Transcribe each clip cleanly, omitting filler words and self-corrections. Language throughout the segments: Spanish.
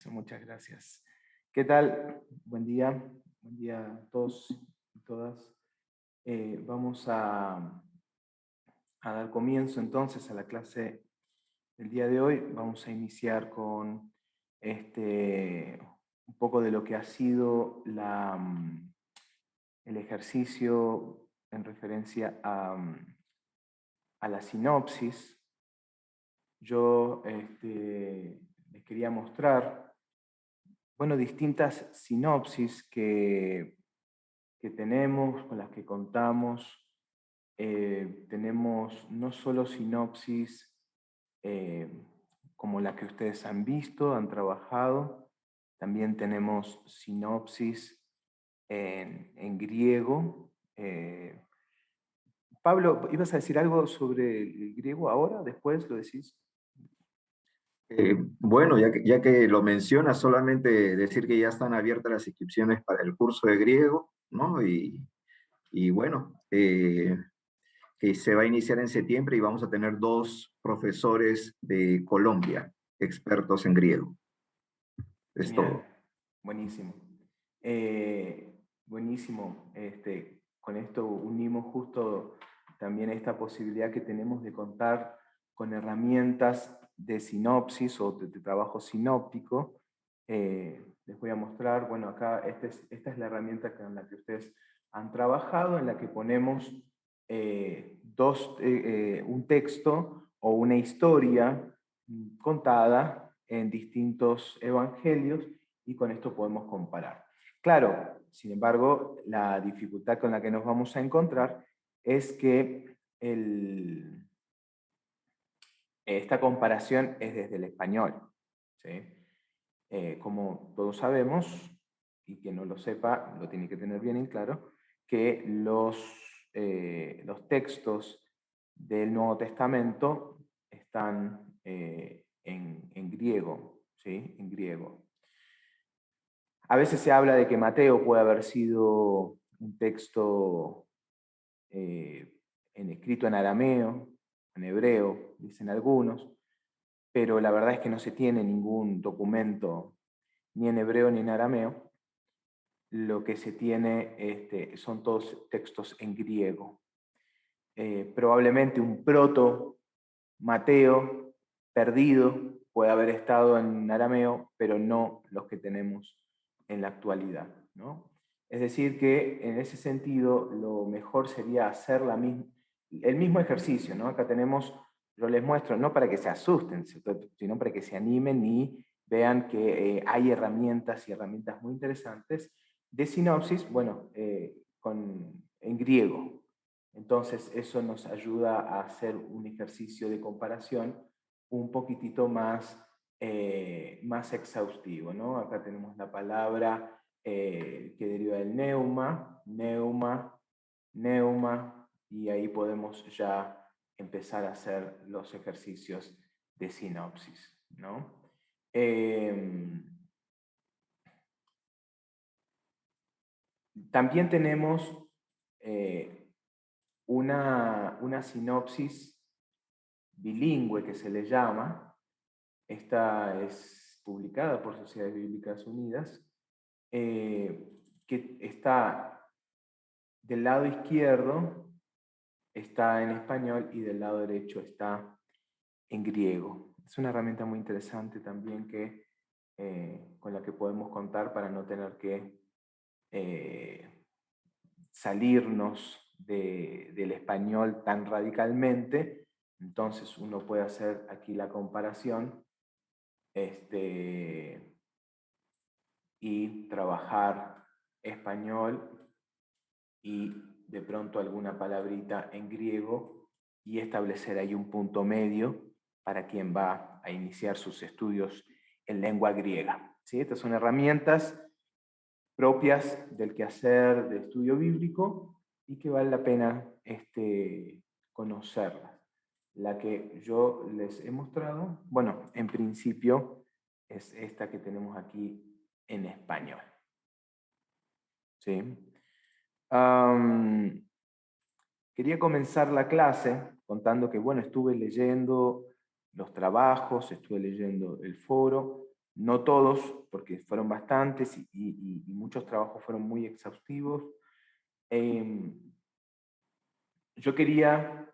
Muchas gracias. ¿Qué tal? Buen día a todos y todas. Vamos a dar comienzo entonces a la clase del día de hoy. Vamos a iniciar con un poco de lo que ha sido el ejercicio en referencia a la sinopsis. Yo les quería mostrar, bueno, distintas sinopsis que tenemos, con las que contamos. Tenemos no solo sinopsis como la que ustedes han visto, han trabajado, también tenemos sinopsis en griego. Pablo, ¿ibas a decir algo sobre el griego ahora? ¿Después lo decís? Bueno, ya que lo mencionas, solamente decir que ya están abiertas las inscripciones para el curso de griego, ¿no? Y bueno, que se va a iniciar en septiembre y vamos a tener dos profesores de Colombia, expertos en griego. Es Genial, todo. buenísimo. Buenísimo. Con esto unimos justo también esta posibilidad que tenemos de contar con herramientas de sinopsis o de trabajo sinóptico. Les voy a mostrar, bueno, acá esta es la herramienta con la que ustedes han trabajado, en la que ponemos un texto o una historia contada en distintos evangelios, y con esto podemos comparar. Claro, sin embargo, la dificultad con la que nos vamos a encontrar es que esta comparación es desde el español, ¿sí? Como todos sabemos, y quien no lo sepa lo tiene que tener bien en claro, que los textos del Nuevo Testamento están en griego, ¿sí? En griego. A veces se habla de que Mateo puede haber sido un texto escrito en arameo, en hebreo, dicen algunos, pero la verdad es que no se tiene ningún documento ni en hebreo ni en arameo. Lo que se tiene son todos textos en griego. Probablemente un proto Mateo perdido puede haber estado en arameo, pero no los que tenemos en la actualidad, ¿no? Es decir, que en ese sentido lo mejor sería hacer el mismo ejercicio, ¿no? Acá tenemos, yo les muestro, no para que se asusten, sino para que se animen y vean que hay herramientas y herramientas muy interesantes de sinopsis, bueno, en griego. Entonces eso nos ayuda a hacer un ejercicio de comparación un poquitito más exhaustivo, ¿no? Acá tenemos la palabra que deriva del neuma, neuma, y ahí podemos ya empezar a hacer los ejercicios de sinopsis, ¿no? También tenemos una sinopsis bilingüe que se le llama. Esta es publicada por Sociedades Bíblicas Unidas, que está del lado izquierdo, está en español, y del lado derecho está en griego. Es una herramienta muy interesante también con la que podemos contar para no tener que salirnos del español tan radicalmente. Entonces uno puede hacer aquí la comparación y trabajar español y de pronto alguna palabrita en griego, y establecer ahí un punto medio para quien va a iniciar sus estudios en lengua griega, ¿sí? Estas son herramientas propias del quehacer de estudio bíblico y que vale la pena conocerlas. La que yo les he mostrado, bueno, en principio es esta que tenemos aquí en español, ¿sí? Quería comenzar la clase contando que, bueno, estuve leyendo los trabajos, estuve leyendo el foro, no todos, porque fueron bastantes y muchos trabajos fueron muy exhaustivos. Yo quería,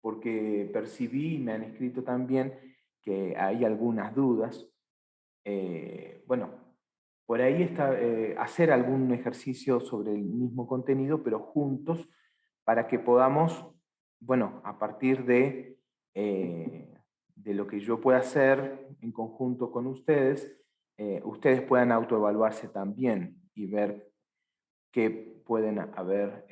porque percibí y me han escrito también que hay algunas dudas, bueno, por ahí está hacer algún ejercicio sobre el mismo contenido, pero juntos, para que podamos, bueno, a partir de lo que yo pueda hacer en conjunto con ustedes, ustedes puedan autoevaluarse también y ver qué pueden haber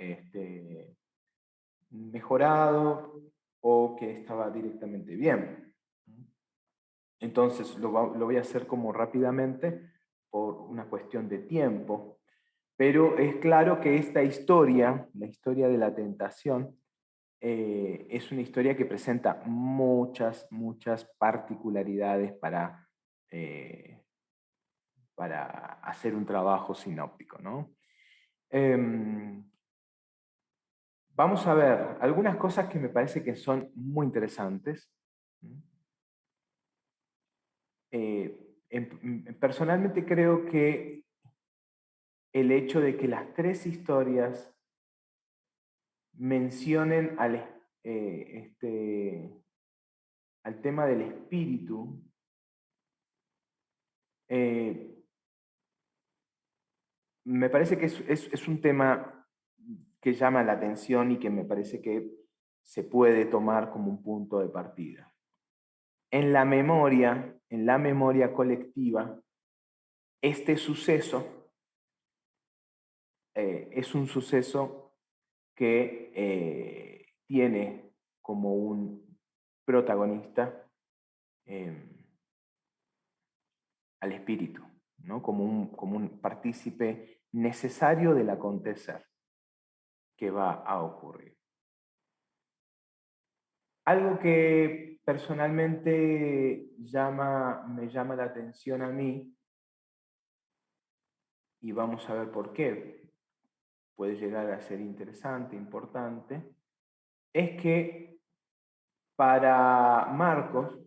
mejorado o que estaba directamente bien. Entonces lo voy a hacer como rápidamente por una cuestión de tiempo, pero es claro que esta historia, la historia de la tentación, es una historia que presenta muchas, muchas particularidades para hacer un trabajo sinóptico, ¿no? Vamos a ver algunas cosas que me parece que son muy interesantes. Personalmente creo que el hecho de que las tres historias mencionen al tema del espíritu, me parece que es un tema que llama la atención y que me parece que se puede tomar como un punto de partida. En la memoria colectiva, este suceso es un suceso que tiene como un protagonista al espíritu, ¿no? Como un partícipe necesario del acontecer que va a ocurrir. Algo que personalmente me llama la atención a mí, y vamos a ver por qué, puede llegar a ser interesante, importante, es que para Marcos,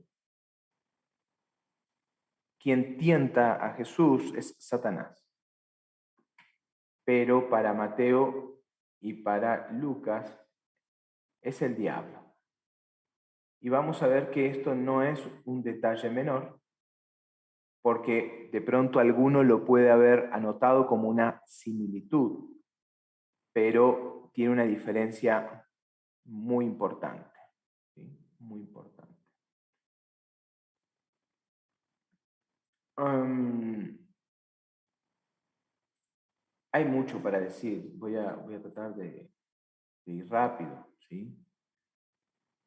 quien tienta a Jesús es Satanás. Pero para Mateo y para Lucas es el diablo. Y vamos a ver que esto no es un detalle menor, porque de pronto alguno lo puede haber anotado como una similitud, pero tiene una diferencia muy importante, ¿sí? Muy importante. Hay mucho para decir, voy a tratar de ir rápido, ¿sí?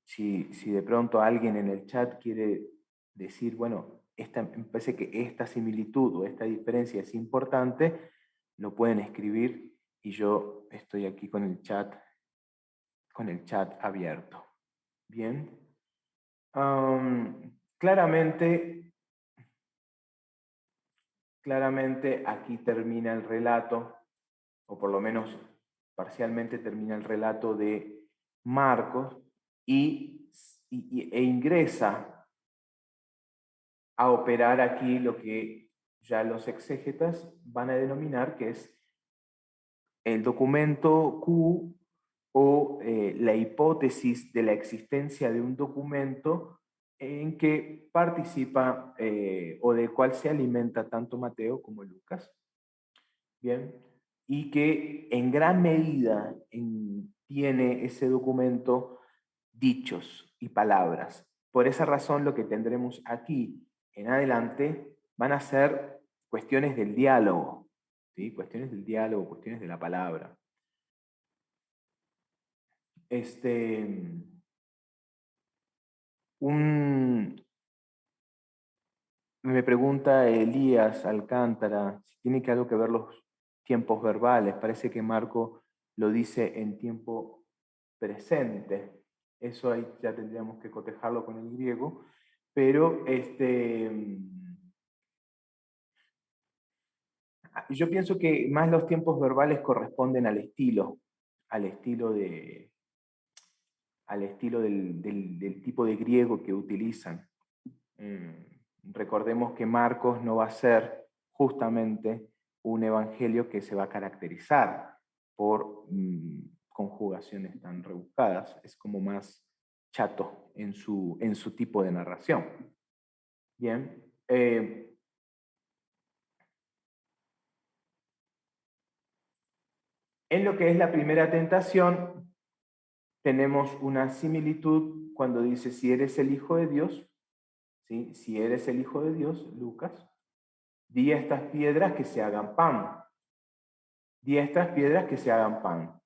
Si de pronto alguien en el chat quiere decir, bueno, me parece que esta similitud o esta diferencia es importante, lo pueden escribir y yo estoy aquí con el chat abierto. Bien. Claramente aquí termina el relato, o por lo menos parcialmente termina el relato de Marcos e ingresa a operar aquí lo que ya los exégetas van a denominar que es el documento Q o la hipótesis de la existencia de un documento en que participa o del cual se alimenta tanto Mateo como Lucas. Bien, y que en gran medida tiene ese documento dichos y palabras. Por esa razón lo que tendremos aquí en adelante van a ser cuestiones del diálogo, ¿sí? Cuestiones del diálogo, cuestiones de la palabra. Me pregunta Elías Alcántara si tiene que algo que ver los tiempos verbales. Parece que Marco lo dice en tiempo presente. Eso ahí ya tendríamos que cotejarlo con el griego. Pero yo pienso que más los tiempos verbales corresponden al estilo del tipo de griego que utilizan. Recordemos que Marcos no va a ser justamente un evangelio que se va a caracterizar por conjugaciones tan rebuscadas, es como más chato en su tipo de narración. Bien. En lo que es la primera tentación, tenemos una similitud cuando dice, si eres el Hijo de Dios, ¿sí? Si eres el Hijo de Dios, Lucas, di a estas piedras que se hagan pan. Di a estas piedras que se hagan pan.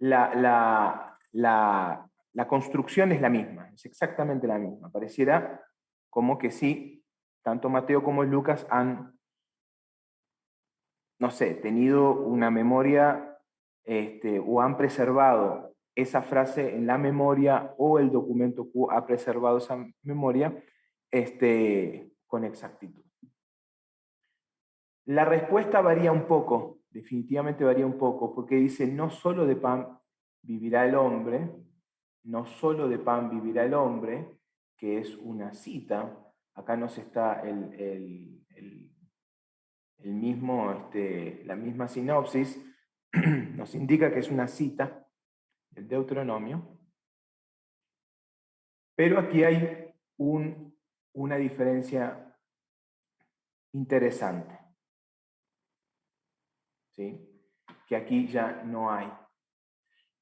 La construcción es la misma, es exactamente la misma. Pareciera como que sí, tanto Mateo como Lucas han, no sé, tenido una memoria o han preservado esa frase en la memoria o el documento Q ha preservado esa memoria con exactitud. La respuesta varía un poco, definitivamente varía un poco, porque dice, no solo de pan vivirá el hombre, no solo de pan vivirá el hombre, que es una cita, acá nos está la misma sinopsis, nos indica que es una cita del Deuteronomio, pero aquí hay una diferencia interesante, ¿sí? Que aquí ya no hay.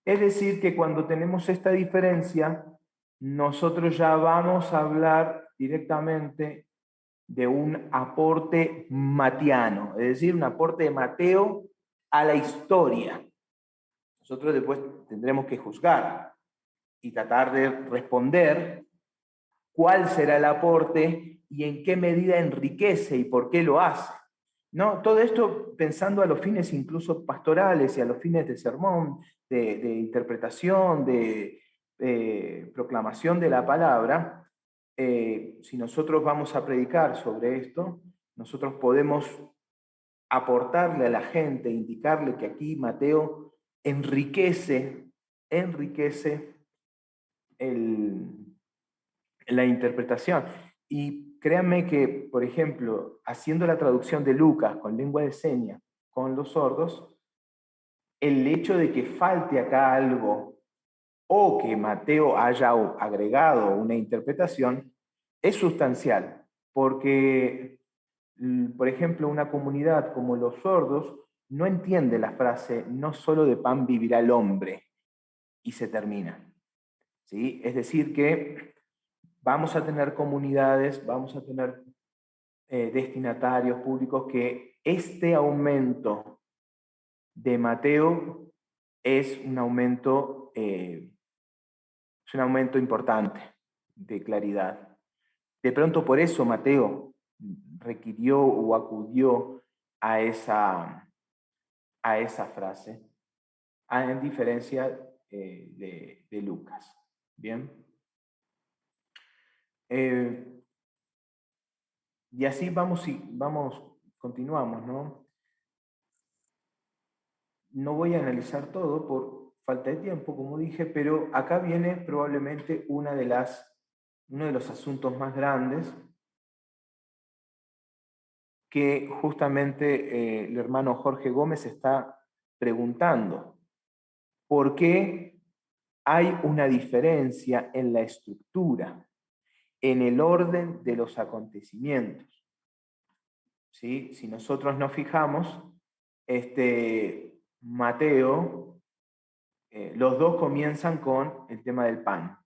Es decir, que cuando tenemos esta diferencia, nosotros ya vamos a hablar directamente de un aporte matiano, es decir, un aporte de Mateo a la historia. Nosotros después tendremos que juzgar y tratar de responder cuál será el aporte y en qué medida enriquece y por qué lo hace. ¿No? Todo esto pensando a los fines incluso pastorales y a los fines de sermón, de interpretación, de proclamación de la palabra. Si nosotros vamos a predicar sobre esto, nosotros podemos aportarle a la gente, indicarle que aquí Mateo enriquece la interpretación. Y créanme que, por ejemplo, haciendo la traducción de Lucas con lengua de señas con los sordos, el hecho de que falte acá algo o que Mateo haya agregado una interpretación es sustancial, porque, por ejemplo, una comunidad como los sordos no entiende la frase no solo de pan vivirá el hombre y se termina. ¿Sí? Es decir que vamos a tener comunidades, vamos a tener destinatarios públicos que este aumento de Mateo es un aumento importante de claridad. De pronto por eso Mateo requirió o acudió a esa frase, en diferencia de Lucas. Bien. Y así continuamos, ¿no? No voy a analizar todo por falta de tiempo, como dije, pero acá viene probablemente uno de los asuntos más grandes que justamente el hermano Jorge Gómez está preguntando. ¿Por qué hay una diferencia en la estructura, en el orden de los acontecimientos? ¿Sí? Si nosotros nos fijamos, Mateo, los dos comienzan con el tema del pan.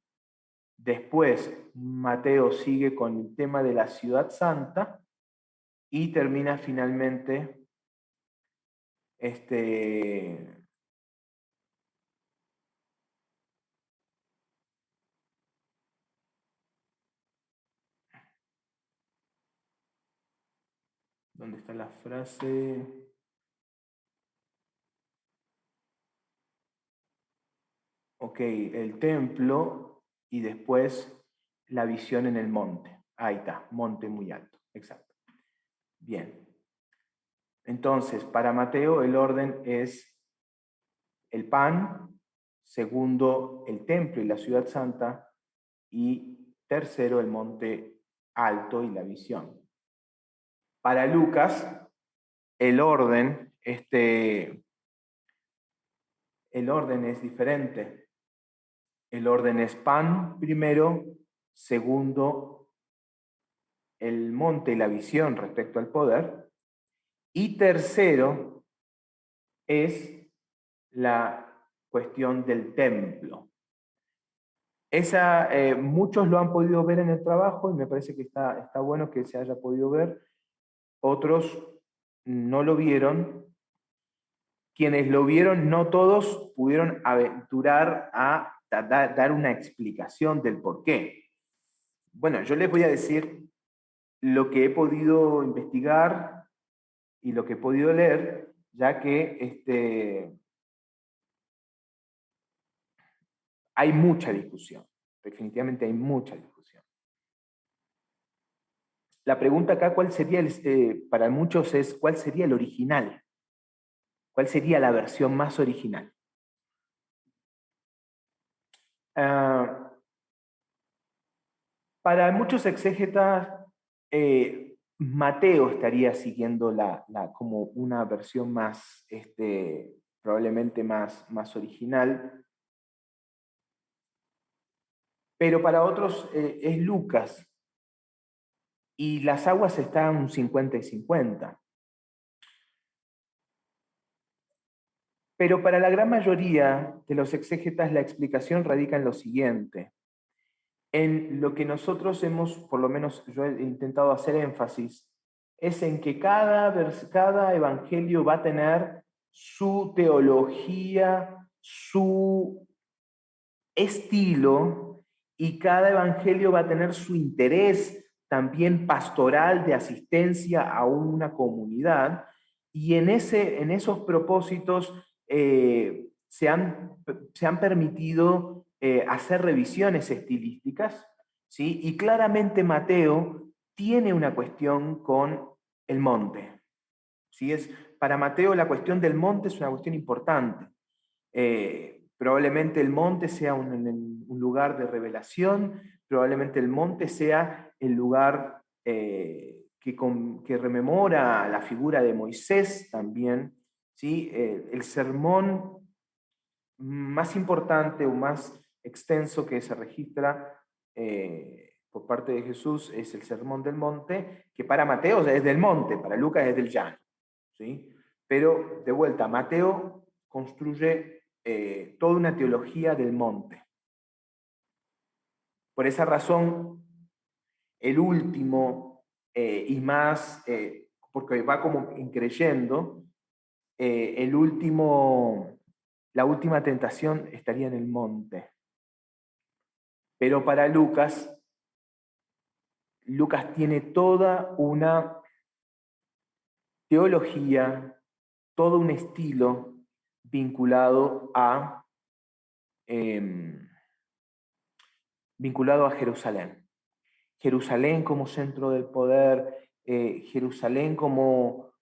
Después, Mateo sigue con el tema de la ciudad santa y termina finalmente ¿dónde está la frase? Ok, el templo y después la visión en el monte. Ahí está, monte muy alto, exacto. Bien. Entonces, para Mateo el orden es el pan, segundo el templo y la ciudad santa, y tercero el monte alto y la visión. Para Lucas, el orden es diferente. El orden es pan primero, segundo, el monte y la visión respecto al poder, y tercero es la cuestión del templo. Muchos lo han podido ver en el trabajo y me parece que está bueno que se haya podido ver. Otros no lo vieron. Quienes lo vieron, no todos pudieron aventurar a dar una explicación del por qué. Bueno, yo les voy a decir lo que he podido investigar y lo que he podido leer, ya que hay mucha discusión. Definitivamente hay mucha discusión. La pregunta acá, ¿cuál sería para muchos es, ¿cuál sería el original? ¿Cuál sería la versión más original? Para muchos exégetas, Mateo estaría siguiendo como una versión más, probablemente más original, pero para otros es Lucas, y las aguas están un 50 y 50. Pero para la gran mayoría de los exégetas la explicación radica en lo siguiente. En lo que nosotros por lo menos yo he intentado hacer énfasis, es en que cada evangelio va a tener su teología, su estilo, y cada evangelio va a tener su interés también pastoral de asistencia a una comunidad, y en esos propósitos se han permitido hacer revisiones estilísticas, ¿sí? Y claramente Mateo tiene una cuestión con el monte. ¿Sí? Para Mateo la cuestión del monte es una cuestión importante. Probablemente el monte sea un lugar de revelación, probablemente el monte sea el lugar que rememora la figura de Moisés también. ¿Sí? El sermón más importante o más extenso que se registra por parte de Jesús es el Sermón del Monte, que para Mateo es del monte, para Lucas es del llano. ¿Sí? Pero de vuelta, Mateo construye toda una teología del monte. Por esa razón, el último y más, porque va como increyendo, la última tentación estaría en el monte. Pero para Lucas tiene toda una teología, todo un estilo vinculado a Jerusalén. Jerusalén como centro del poder, Jerusalén como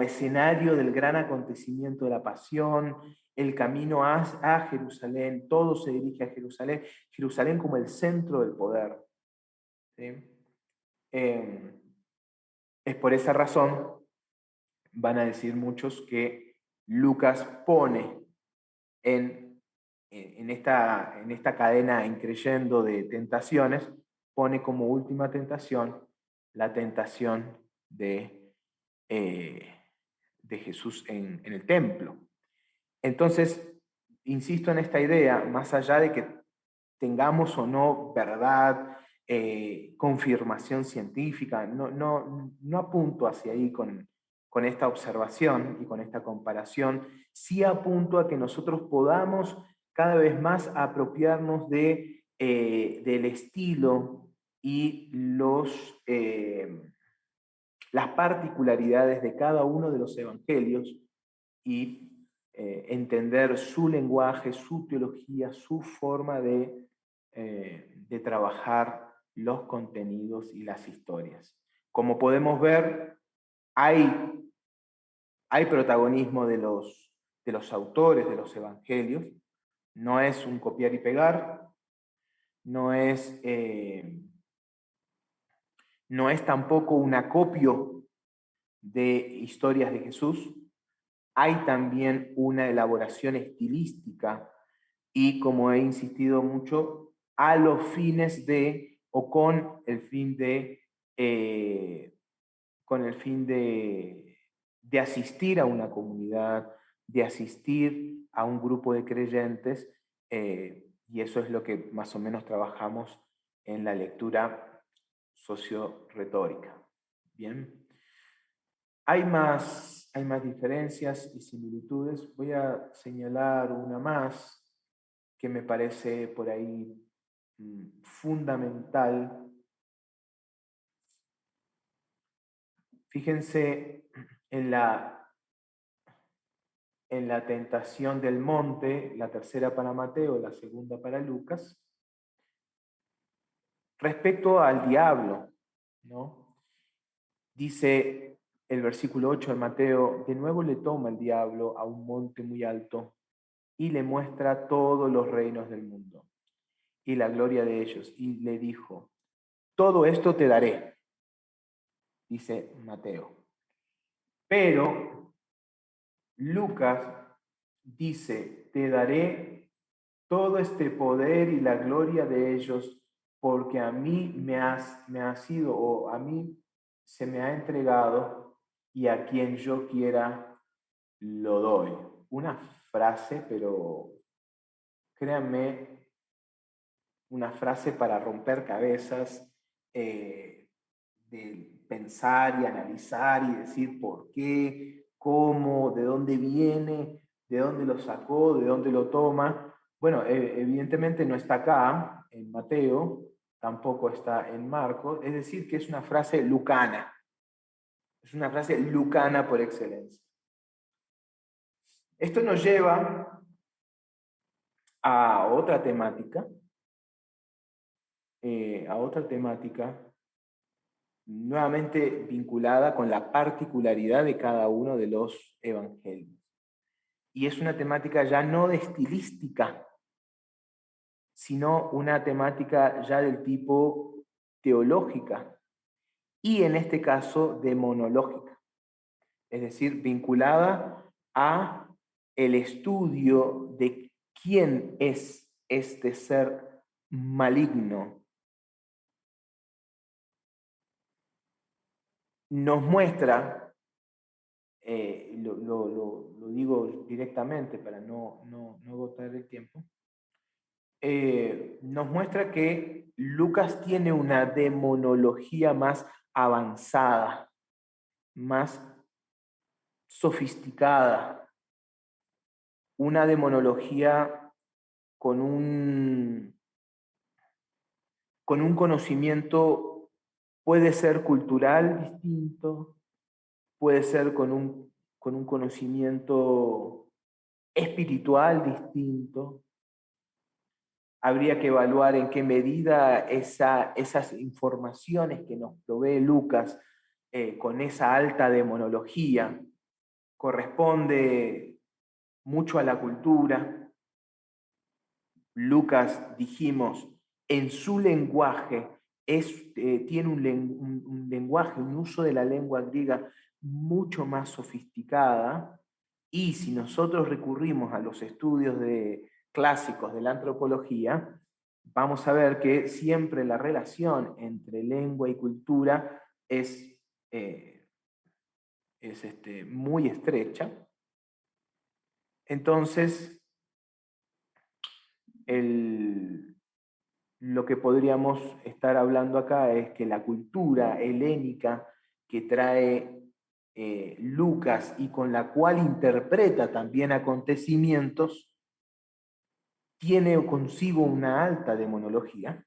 escenario del gran acontecimiento de la pasión, el camino a Jerusalén, todo se dirige a Jerusalén, Jerusalén como el centro del poder. ¿Sí? Es por esa razón, van a decir muchos, que Lucas pone en esta cadena increyendo de tentaciones, pone como última tentación la tentación de Jesús en el templo. Entonces, insisto en esta idea, más allá de que tengamos o no verdad, confirmación científica, no apunto hacia ahí con esta observación y con esta comparación, sí apunto a que nosotros podamos cada vez más apropiarnos del estilo y las particularidades de cada uno de los evangelios y entender su lenguaje, su teología, su forma de trabajar los contenidos y las historias. Como podemos ver, hay protagonismo de los autores de los evangelios, no es un copiar y pegar, no es no es tampoco un acopio de historias de Jesús. Hay también una elaboración estilística y, como he insistido mucho, a los fines de, o con el fin de, de asistir a una comunidad, de asistir a un grupo de creyentes, y eso es lo que más o menos trabajamos en la lectura socio-retórica. Bien. Hay más diferencias y similitudes. Voy a señalar una más que me parece por ahí fundamental. Fíjense en la tentación del monte, la tercera para Mateo, la segunda para Lucas, respecto al diablo, ¿no? Dice el versículo 8 de Mateo: de nuevo le toma el diablo a un monte muy alto y le muestra todos los reinos del mundo y la gloria de ellos, y le dijo: todo esto te daré, dice Mateo. Pero Lucas dice: te daré todo este poder y la gloria de ellos, porque a mí me ha sido, o a mí se me ha entregado, y a quien yo quiera lo doy. Una frase, pero créanme, una frase para romper cabezas, de pensar y analizar y decir por qué, cómo, de dónde viene, de dónde lo sacó, de dónde lo toma. Bueno, evidentemente no está acá en Mateo, tampoco está en Marcos, es decir, que es una frase lucana. Es una frase lucana por excelencia. Esto nos lleva a otra temática, nuevamente vinculada con la particularidad de cada uno de los evangelios. Y es una temática ya no de estilística, sino una temática ya del tipo teológica y, en este caso, demonológica, es decir, vinculada a el estudio de quién es este ser maligno. Nos muestra, lo digo directamente para no agotar el tiempo, nos muestra que Lucas tiene una demonología más avanzada, más sofisticada, una demonología con con un conocimiento, puede ser cultural distinto, puede ser con un conocimiento espiritual distinto. Habría que evaluar en qué medida esas informaciones que nos provee Lucas, con esa alta demonología, corresponde mucho a la cultura. Lucas, dijimos, en su lenguaje tiene un lenguaje, un uso de la lengua griega mucho más sofisticada, y si nosotros recurrimos a los estudios clásicos de la antropología, vamos a ver que siempre la relación entre lengua y cultura es muy estrecha. Entonces, lo que podríamos estar hablando acá es que la cultura helénica que trae Lucas y con la cual interpreta también acontecimientos, tiene consigo una alta demonología.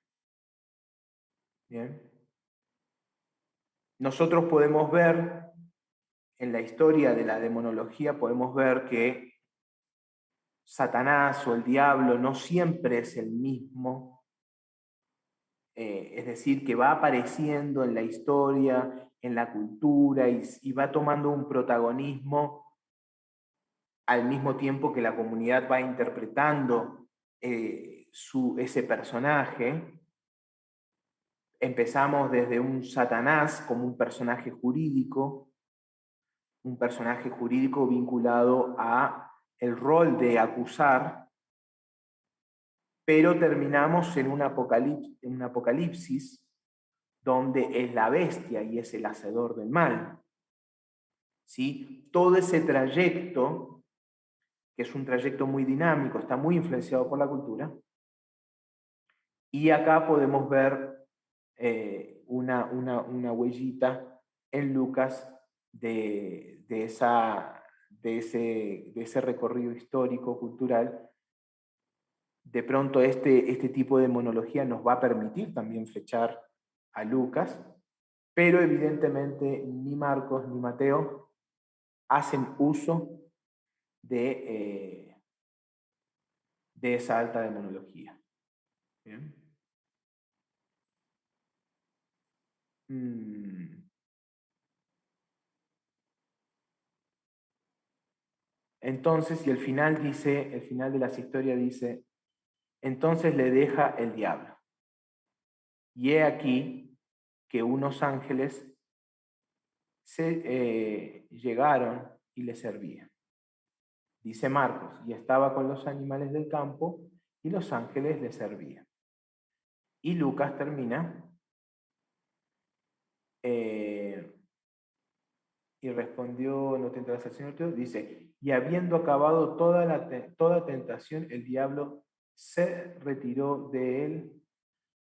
Bien. Nosotros podemos ver, en la historia de la demonología, podemos ver que Satanás o el diablo no siempre es el mismo. Es decir, que va apareciendo en la historia, en la cultura, y va tomando un protagonismo al mismo tiempo que la comunidad va interpretando ese personaje. Empezamos desde un Satanás como un personaje jurídico vinculado a el rol de acusar, pero terminamos en un apocalipsis donde es la bestia y es el hacedor del mal. ¿Sí? Todo ese trayecto, que es un trayecto muy dinámico, está muy influenciado por la cultura, y acá podemos ver una huellita en Lucas de ese recorrido histórico, cultural. De pronto este tipo de monología nos va a permitir también fechar a Lucas, pero evidentemente ni Marcos ni Mateo hacen uso de esa alta demonología. ¿Bien? Entonces, y el final de las historias dice, entonces le deja el diablo. Y he aquí que unos ángeles llegaron y le servían. Dice Marcos, y estaba con los animales del campo y los ángeles le servían. Y Lucas termina, y respondió, no tentarás al Señor Dios, dice, y habiendo acabado toda tentación, el diablo se retiró de él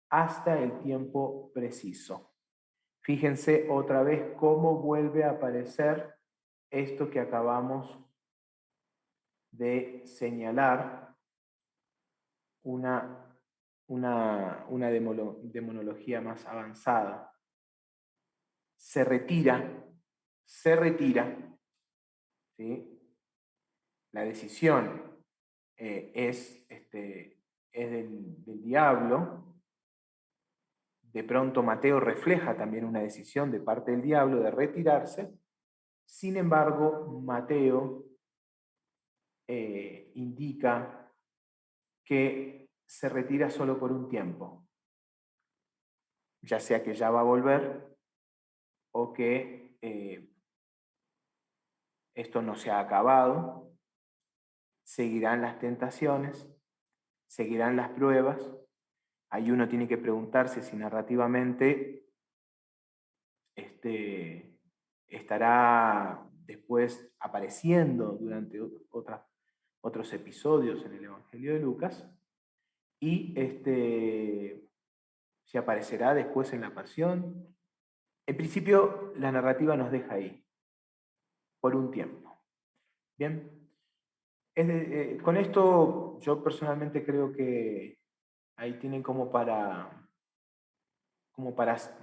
hasta el tiempo preciso. Fíjense otra vez cómo vuelve a aparecer esto que acabamos de señalar, una demonología más avanzada. Se retira, ¿sí? La decisión es del diablo. De pronto Mateo refleja también una decisión de parte del diablo de retirarse. Sin embargo, Mateo indica que se retira solo por un tiempo, ya sea que ya va a volver o que esto no se ha acabado, seguirán las tentaciones, seguirán las pruebas. Ahí uno tiene que preguntarse si narrativamente estará después apareciendo durante otros episodios en el Evangelio de Lucas, y si aparecerá después en la Pasión. En principio, la narrativa nos deja ahí, por un tiempo. Bien, con esto yo personalmente creo que ahí tienen como para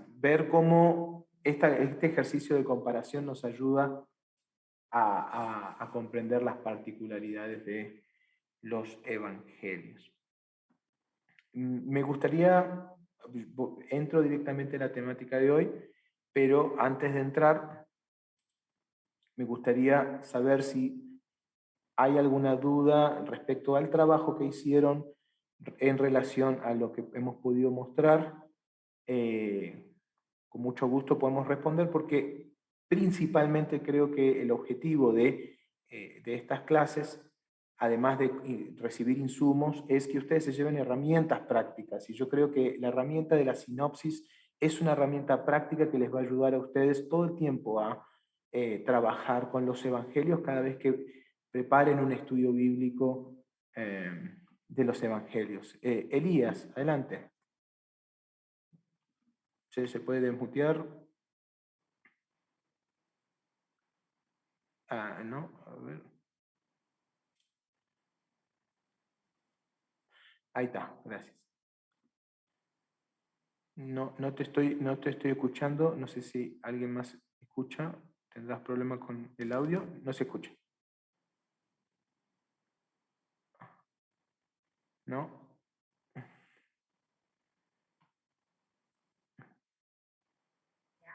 ver cómo este ejercicio de comparación nos ayuda a comprender las particularidades de los evangelios. Me gustaría, entro directamente en la temática de hoy, pero antes de entrar, me gustaría saber si hay alguna duda respecto al trabajo que hicieron en relación a lo que hemos podido mostrar. Con mucho gusto podemos responder, porque principalmente creo que el objetivo de estas clases, además de recibir insumos, es que ustedes se lleven herramientas prácticas. Y yo creo que la herramienta de la sinopsis es una herramienta práctica que les va a ayudar a ustedes todo el tiempo a trabajar con los evangelios cada vez que preparen un estudio bíblico de los evangelios. Elías, adelante. ¿Se puede desmutear? No, a ver. Ahí está, gracias. No te estoy escuchando, no sé si alguien más escucha. ¿Tendrás problemas con el audio? No se escucha. ¿No?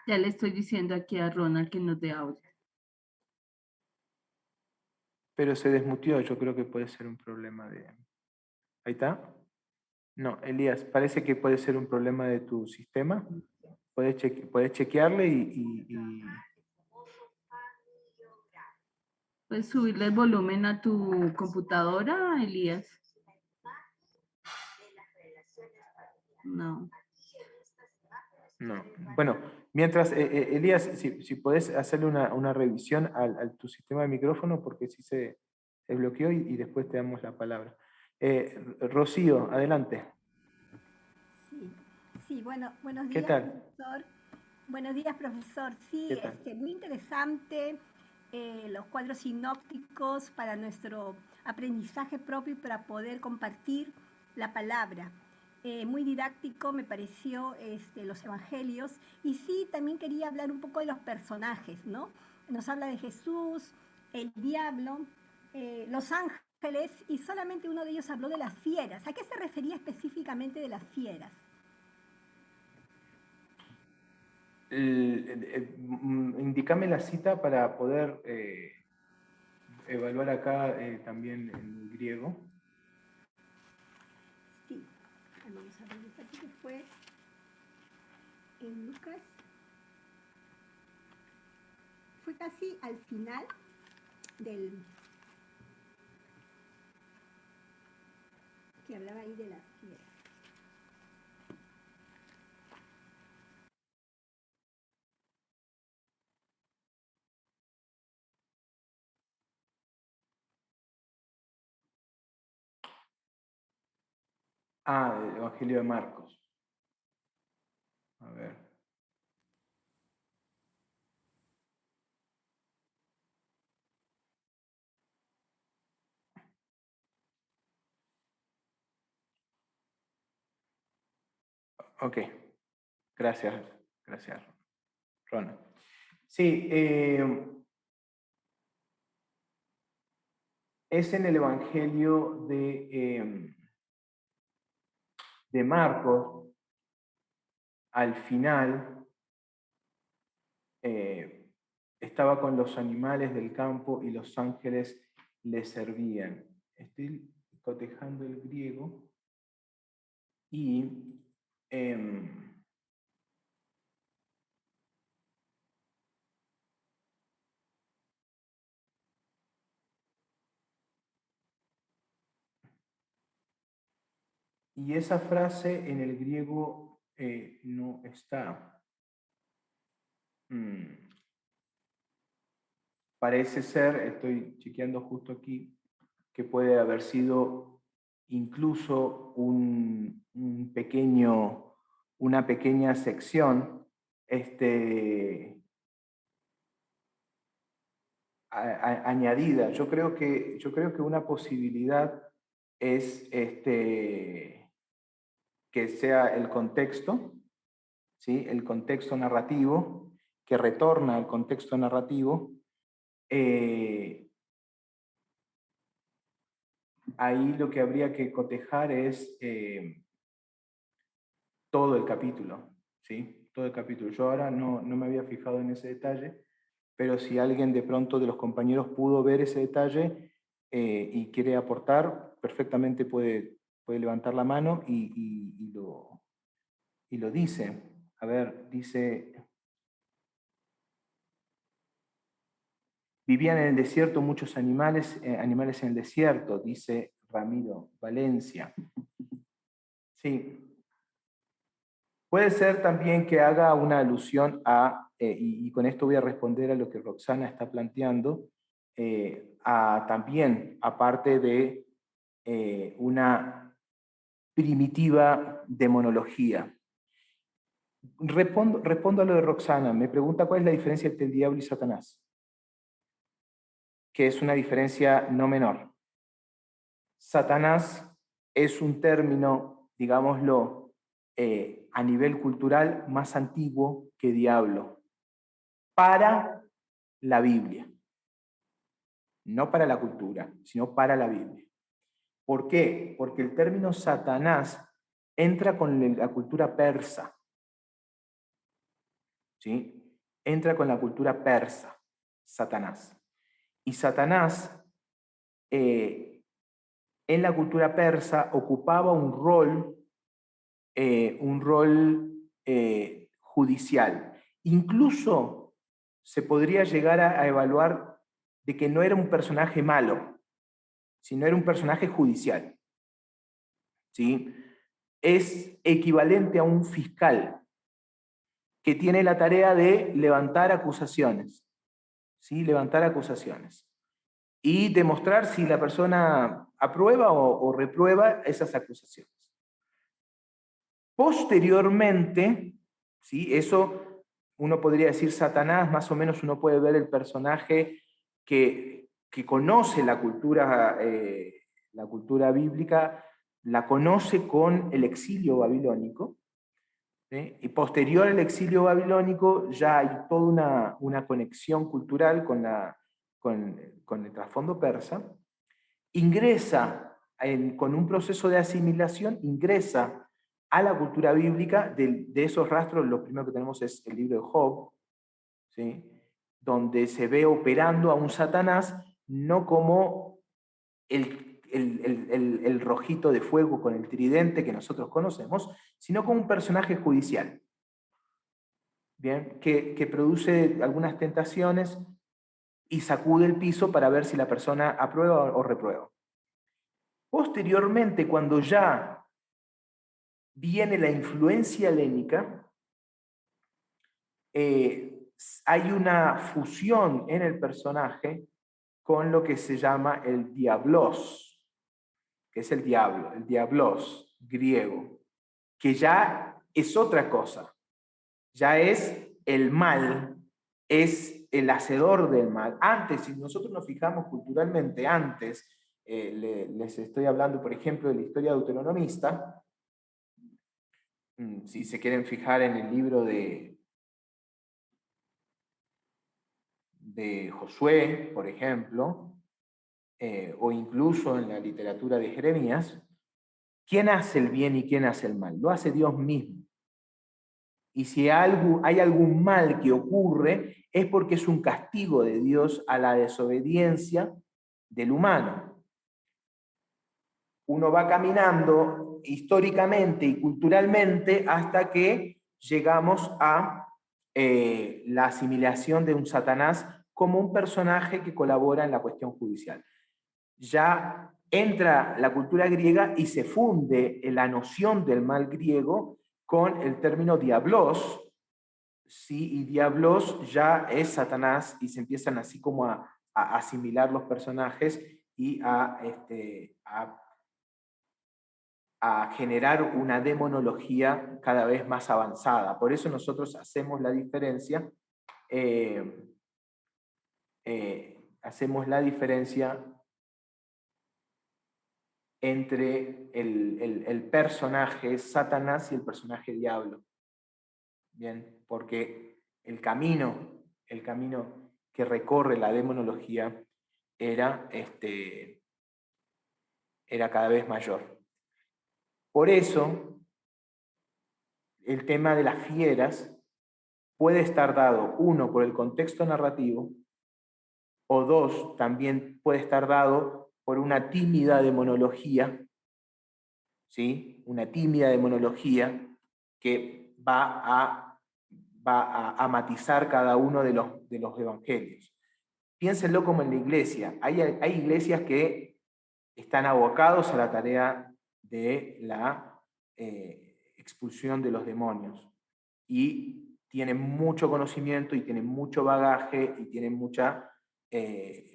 Ya le estoy diciendo aquí a Ronald que nos dé audio. Pero se desmuteó, yo creo que puede ser un problema de... ¿Ahí está? No, Elías, parece que puede ser un problema de tu sistema. Puedes chequearle y ¿Puedes subirle el volumen a tu computadora, Elías? No. no. Bueno, mientras, Elías, si podés hacerle una revisión a tu sistema de micrófono, porque sí se bloqueó y después te damos la palabra. Rocío, adelante. Sí, sí, bueno, buenos ¿Qué días, tal? profesor. Buenos días, profesor. Sí, ¿Qué tal? muy interesante los cuadros sinópticos para nuestro aprendizaje propio y para poder compartir la palabra. Muy didáctico me pareció los evangelios. Y sí, también quería hablar un poco de los personajes, ¿no? Nos habla de Jesús, el diablo, los ángeles, y solamente uno de ellos habló de las fieras. ¿A qué se refería específicamente de las fieras? Indícame la cita para poder evaluar acá también en griego. Sí, vamos a ver, me parece que fue en Lucas. Fue casi al final del que hablaba ahí de las fieras. Ah, el Evangelio de Marcos. A ver. Ok, gracias, Rona. Sí, es en el Evangelio de Marcos, al final, estaba con los animales del campo y los ángeles le servían. Estoy cotejando el griego y esa frase en el griego no está. Parece ser, estoy chequeando justo aquí, que puede haber sido incluso una pequeña sección añadida. Yo creo que una posibilidad es que sea el contexto, ¿sí? El contexto narrativo, que retorna al contexto narrativo. Ahí lo que habría que cotejar es todo el capítulo, ¿sí? Todo el capítulo. Yo ahora no me había fijado en ese detalle, pero si alguien de pronto de los compañeros pudo ver ese detalle y quiere aportar, perfectamente puede levantar la mano y lo dice. A ver, dice, vivían en el desierto muchos animales en el desierto, dice Ramiro Valencia. Sí. Puede ser también que haga una alusión a, y con esto voy a responder a lo que Roxana está planteando, también, aparte de una primitiva demonología. Respondo a lo de Roxana. Me pregunta cuál es la diferencia entre el diablo y Satanás, que es una diferencia no menor. Satanás es un término, digámoslo, a nivel cultural más antiguo que diablo, para la Biblia. No para la cultura, sino para la Biblia. ¿Por qué? Porque el término Satanás entra con la cultura persa. ¿Sí? Entra con la cultura persa, Satanás. Y Satanás, en la cultura persa, ocupaba un rol un rol judicial. Incluso se podría llegar a evaluar de que no era un personaje malo, sino era un personaje judicial. ¿Sí? Es equivalente a un fiscal que tiene la tarea de levantar acusaciones. ¿Sí? Levantar acusaciones. Y demostrar si la persona aprueba o reprueba esas acusaciones. Posteriormente, ¿sí? Eso uno podría decir Satanás, más o menos uno puede ver el personaje que conoce la cultura bíblica, la conoce con el exilio babilónico, ¿sí? Y posterior al exilio babilónico ya hay toda una conexión cultural con el trasfondo persa. Ingresa con un proceso de asimilación, ingresa a la cultura bíblica. De esos rastros, lo primero que tenemos es el libro de Job, ¿sí? Donde se ve operando a un Satanás, no como el rojito de fuego con el tridente que nosotros conocemos, sino como un personaje judicial, ¿bien? Que produce algunas tentaciones y sacude el piso para ver si la persona aprueba o reprueba. Posteriormente, cuando ya viene la influencia helénica, hay una fusión en el personaje con lo que se llama el diablos, que es el diablo, el diablos griego, que ya es otra cosa, ya es el mal, es el hacedor del mal. Antes, si nosotros nos fijamos culturalmente, antes, les estoy hablando, por ejemplo, de la historia deuteronomista. Si se quieren fijar en el libro de Josué, por ejemplo, o incluso en la literatura de Jeremías, ¿quién hace el bien y quién hace el mal? Lo hace Dios mismo. Y si hay algún mal que ocurre, es porque es un castigo de Dios a la desobediencia del humano. Uno va caminando históricamente y culturalmente hasta que llegamos a la asimilación de un Satanás como un personaje que colabora en la cuestión judicial. Ya entra la cultura griega y se funde la noción del mal griego con el término diablos, ¿sí? Y diablos ya es Satanás, y se empiezan así como a asimilar los personajes y a generar una demonología cada vez más avanzada. Por eso nosotros hacemos la diferencia, entre el personaje Satanás y el personaje diablo. Bien, porque el camino que recorre la demonología era cada vez mayor. Por eso, el tema de las fieras puede estar dado, uno, por el contexto narrativo, o dos, también puede estar dado por una tímida demonología, ¿sí? Una tímida demonología que va a matizar cada uno de los evangelios. Piénsenlo como en la iglesia. Hay iglesias que están abocados a la tarea de la expulsión de los demonios y tienen mucho conocimiento y tienen mucho bagaje y tienen mucha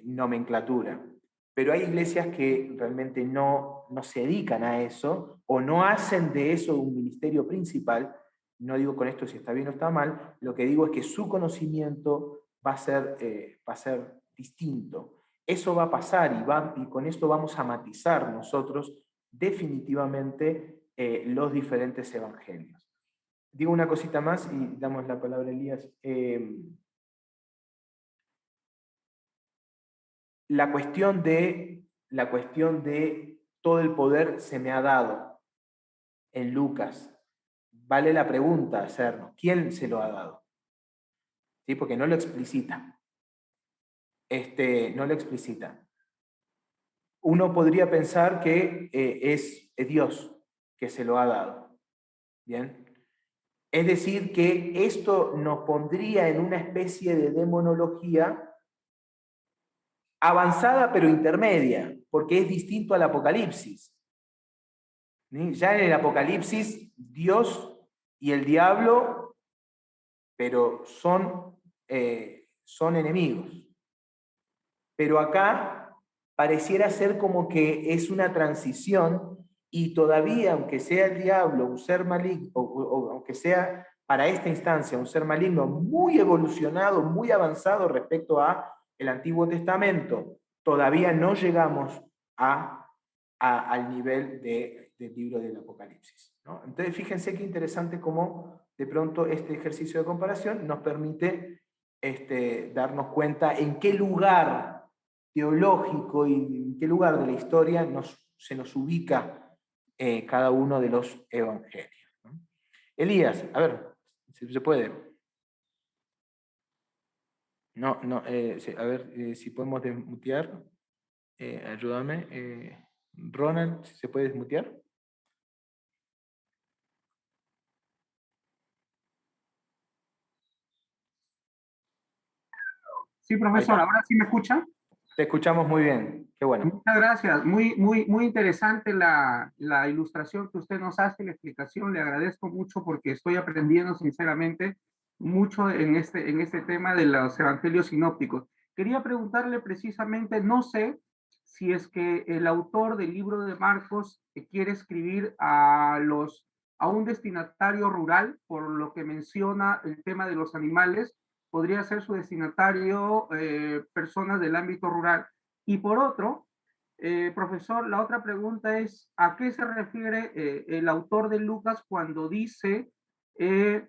nomenclatura. Pero hay iglesias que realmente no se dedican a eso o no hacen de eso un ministerio principal. No digo con esto si está bien o está mal, lo que digo es que su conocimiento va a ser distinto. Eso va a pasar y con esto vamos a matizar nosotros definitivamente los diferentes evangelios. Digo una cosita más y damos la palabra a Elías. La cuestión de todo el poder se me ha dado en Lucas. Vale la pregunta hacernos, ¿quién se lo ha dado? ¿Sí? Porque no lo explicita. No lo explicita. Uno podría pensar que es Dios que se lo ha dado. Bien. Es decir, que esto nos pondría en una especie de demonología avanzada pero intermedia, porque es distinto al Apocalipsis. ¿Sí? Ya en el Apocalipsis, Dios y el diablo, pero son enemigos. Pero acá pareciera ser como que es una transición y todavía, aunque sea el diablo un ser maligno, o aunque sea para esta instancia un ser maligno muy evolucionado, muy avanzado respecto a el Antiguo Testamento, todavía no llegamos al nivel del libro del Apocalipsis, ¿no? Entonces, fíjense qué interesante cómo de pronto este ejercicio de comparación nos permite darnos cuenta en qué lugar teológico y en qué lugar de la historia se nos ubica cada uno de los evangelios, ¿no? Elías, a ver, si se puede. No, a ver si podemos desmutear. Ayúdame. Ronald, si se puede desmutear. Sí, profesor, ¿ahora sí me escucha? Te escuchamos muy bien, qué bueno. Muchas gracias, muy interesante la ilustración que usted nos hace, la explicación, le agradezco mucho porque estoy aprendiendo sinceramente mucho en este tema de los evangelios sinópticos. Quería preguntarle precisamente, no sé si es que el autor del libro de Marcos quiere escribir a un destinatario rural, por lo que menciona el tema de los animales, podría ser su destinatario personas del ámbito rural. Y por otro, profesor, la otra pregunta es, ¿a qué se refiere el autor de Lucas cuando dice eh,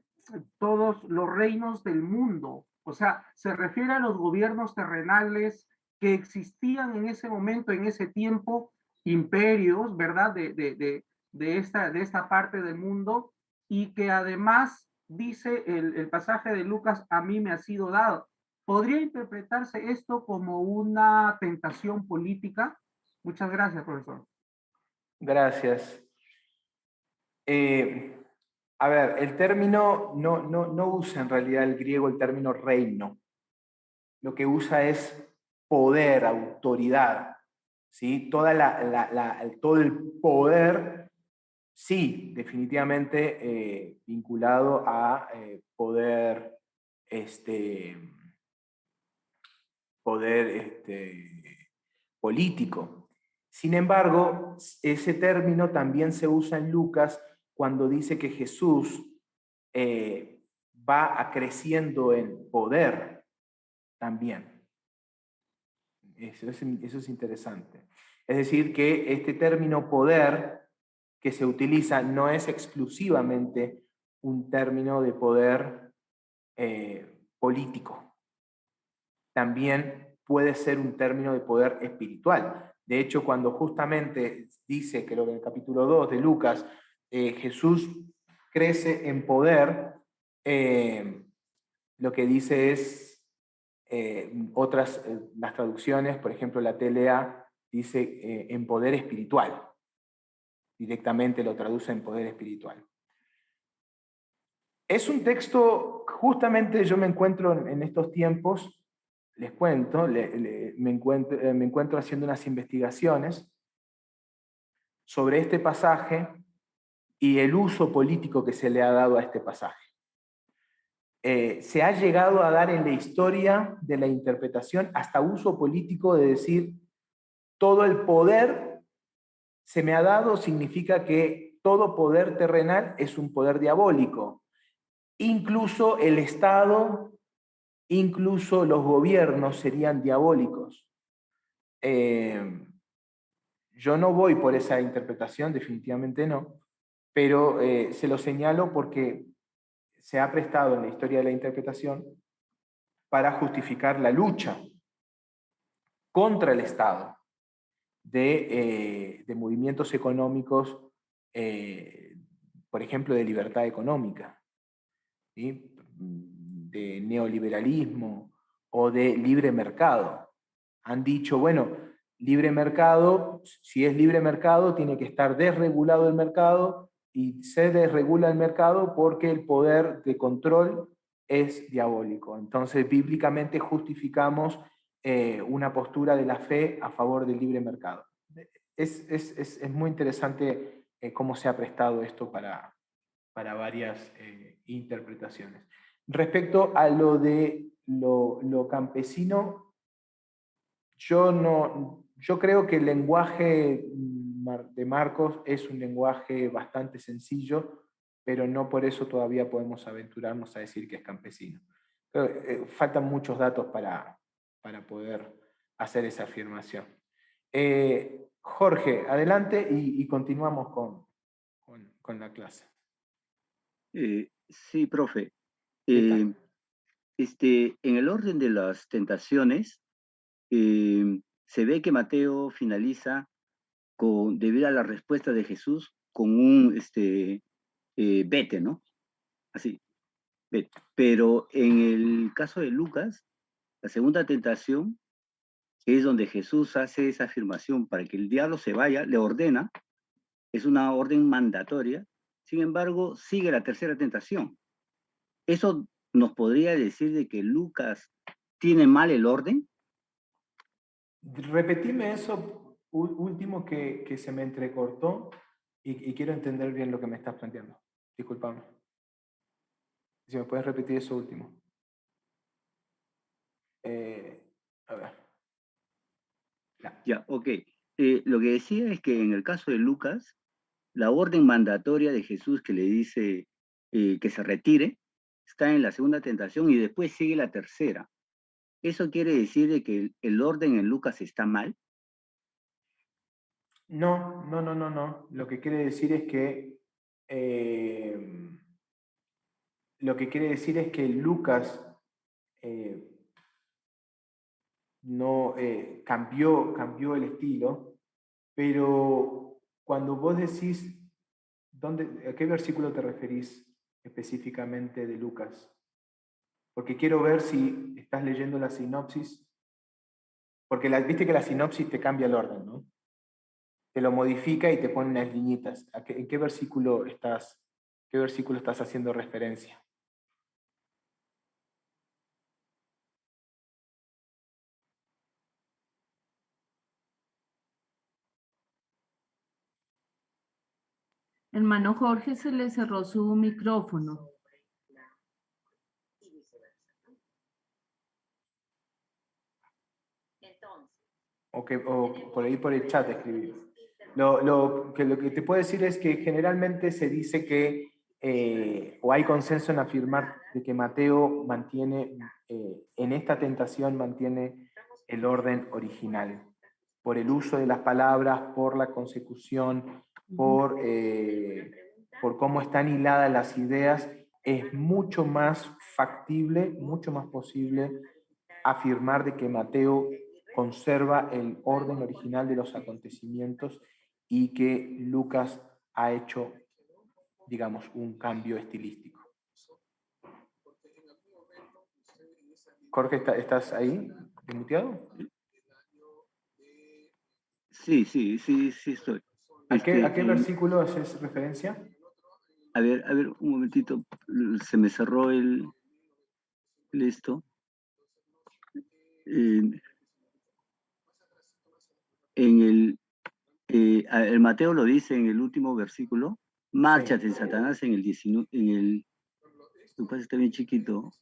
todos los reinos del mundo? O sea, ¿se refiere a los gobiernos terrenales que existían en ese momento, en ese tiempo, imperios, ¿verdad? De esta parte del mundo, y que además dice el pasaje de Lucas, a mí me ha sido dado. ¿Podría interpretarse esto como una tentación política? Muchas gracias, profesor. Gracias. A ver, el término no usa en realidad el griego el término reino. Lo que usa es poder, autoridad, ¿sí? Todo el poder, sí, definitivamente vinculado a poder, político. Sin embargo, ese término también se usa en Lucas cuando dice que Jesús va creciendo en poder también. Eso es interesante. Es decir, que este término poder que se utiliza no es exclusivamente un término de poder político. También puede ser un término de poder espiritual. De hecho, cuando justamente dice, creo que en el capítulo 2 de Lucas, Jesús crece en poder, lo que dice es, las traducciones, por ejemplo la TLA, dice en poder espiritual. Directamente lo traduce en poder espiritual. Es un texto, justamente yo me encuentro en estos tiempos, les cuento, me encuentro haciendo unas investigaciones sobre este pasaje y el uso político que se le ha dado a este pasaje. Se ha llegado a dar en la historia de la interpretación hasta uso político de decir, todo el poder se me ha dado, significa que todo poder terrenal es un poder diabólico. Incluso el Estado, incluso los gobiernos serían diabólicos. Yo no voy por esa interpretación, definitivamente no, pero se lo señalo porque se ha prestado en la historia de la interpretación para justificar la lucha contra el Estado de movimientos económicos, por ejemplo, de libertad económica, ¿sí? De neoliberalismo o de libre mercado. Han dicho, bueno, libre mercado, si es libre mercado, tiene que estar desregulado el mercado y se desregula el mercado porque el poder de control es diabólico. Entonces, bíblicamente justificamos una postura de la fe a favor del libre mercado. Es muy interesante cómo se ha prestado esto para varias interpretaciones. Respecto a lo de lo campesino, yo creo que el lenguaje de Marcos es un lenguaje bastante sencillo, pero no por eso todavía podemos aventurarnos a decir que es campesino. Pero, faltan muchos datos para poder hacer esa afirmación. Jorge, adelante y continuamos con la clase. Sí, profe. ¿Qué tal? En el orden de las tentaciones, se ve que Mateo finaliza debido a la respuesta de Jesús, con un vete, ¿no? Así, vete. Pero en el caso de Lucas, la segunda tentación es donde Jesús hace esa afirmación para que el diablo se vaya, le ordena, es una orden mandatoria, sin embargo, sigue la tercera tentación. ¿Eso nos podría decir de que Lucas tiene mal el orden? Repetime eso último que se me entrecortó y quiero entender bien lo que me estás planteando. Disculpame. Si me puedes repetir eso último. A ver. Ya, ok. Lo que decía es que en el caso de Lucas, la orden mandatoria de Jesús que le dice que se retire, está en la segunda tentación y después sigue la tercera. ¿Eso quiere decir de que el orden en Lucas está mal? No. Lo que quiere decir es que Lucas no cambió el estilo, pero cuando vos decís, ¿a qué versículo te referís específicamente de Lucas? Porque quiero ver si estás leyendo la sinopsis, porque viste que la sinopsis te cambia el orden, ¿no? Te lo modifica y te pone unas liñitas. ¿En qué versículo estás haciendo referencia? Hermano Jorge, se le cerró su micrófono. O por ahí por el chat escribir. Lo que te puedo decir es que generalmente se dice que, o hay consenso en afirmar de que Mateo mantiene, en esta tentación mantiene el orden original, por el uso de las palabras, por la consecución, por cómo están hiladas las ideas, es mucho más factible, mucho más posible afirmar de que Mateo conserva el orden original de los acontecimientos y que Lucas ha hecho, digamos, un cambio estilístico. Jorge, ¿estás ahí? ¿Muteado? Sí, estoy. ¿A qué versículo haces referencia? A ver, un momentito. Se me cerró esto. El Mateo lo dice en el último versículo. Márchate, Satanás, en el 19, lo que está bien chiquito.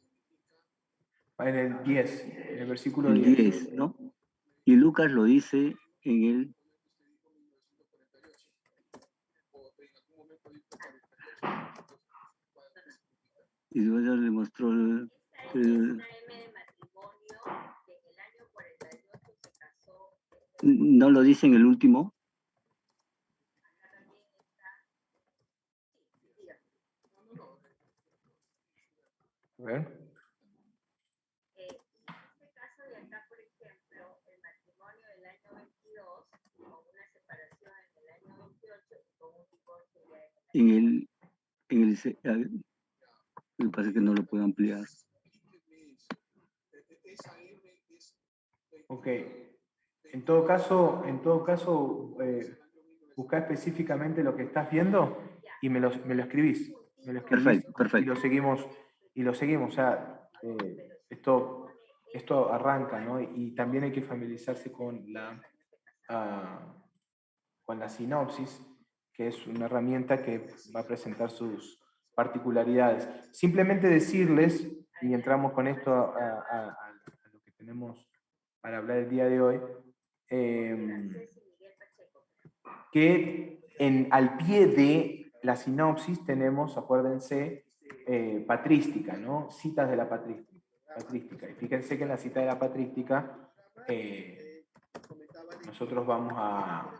En el 10, en el versículo El 10, ¿no? Y Lucas lo dice en el... Y luego le mostró... ¿No lo dice en el último? A ver. Lo que pasa es que no lo puedo ampliar. Ok. En todo caso, busca específicamente lo que estás viendo y me lo escribís. Perfecto, Y perfecto. lo seguimos. O sea, esto arranca, ¿no? Y también hay que familiarizarse con la sinopsis, que es una herramienta que va a presentar sus particularidades. Simplemente decirles, y entramos con esto a lo que tenemos para hablar el día de hoy, que al pie de la sinopsis tenemos, acuérdense, patrística, ¿no? Citas de la patrística. Y fíjense que en la cita de la patrística nosotros vamos a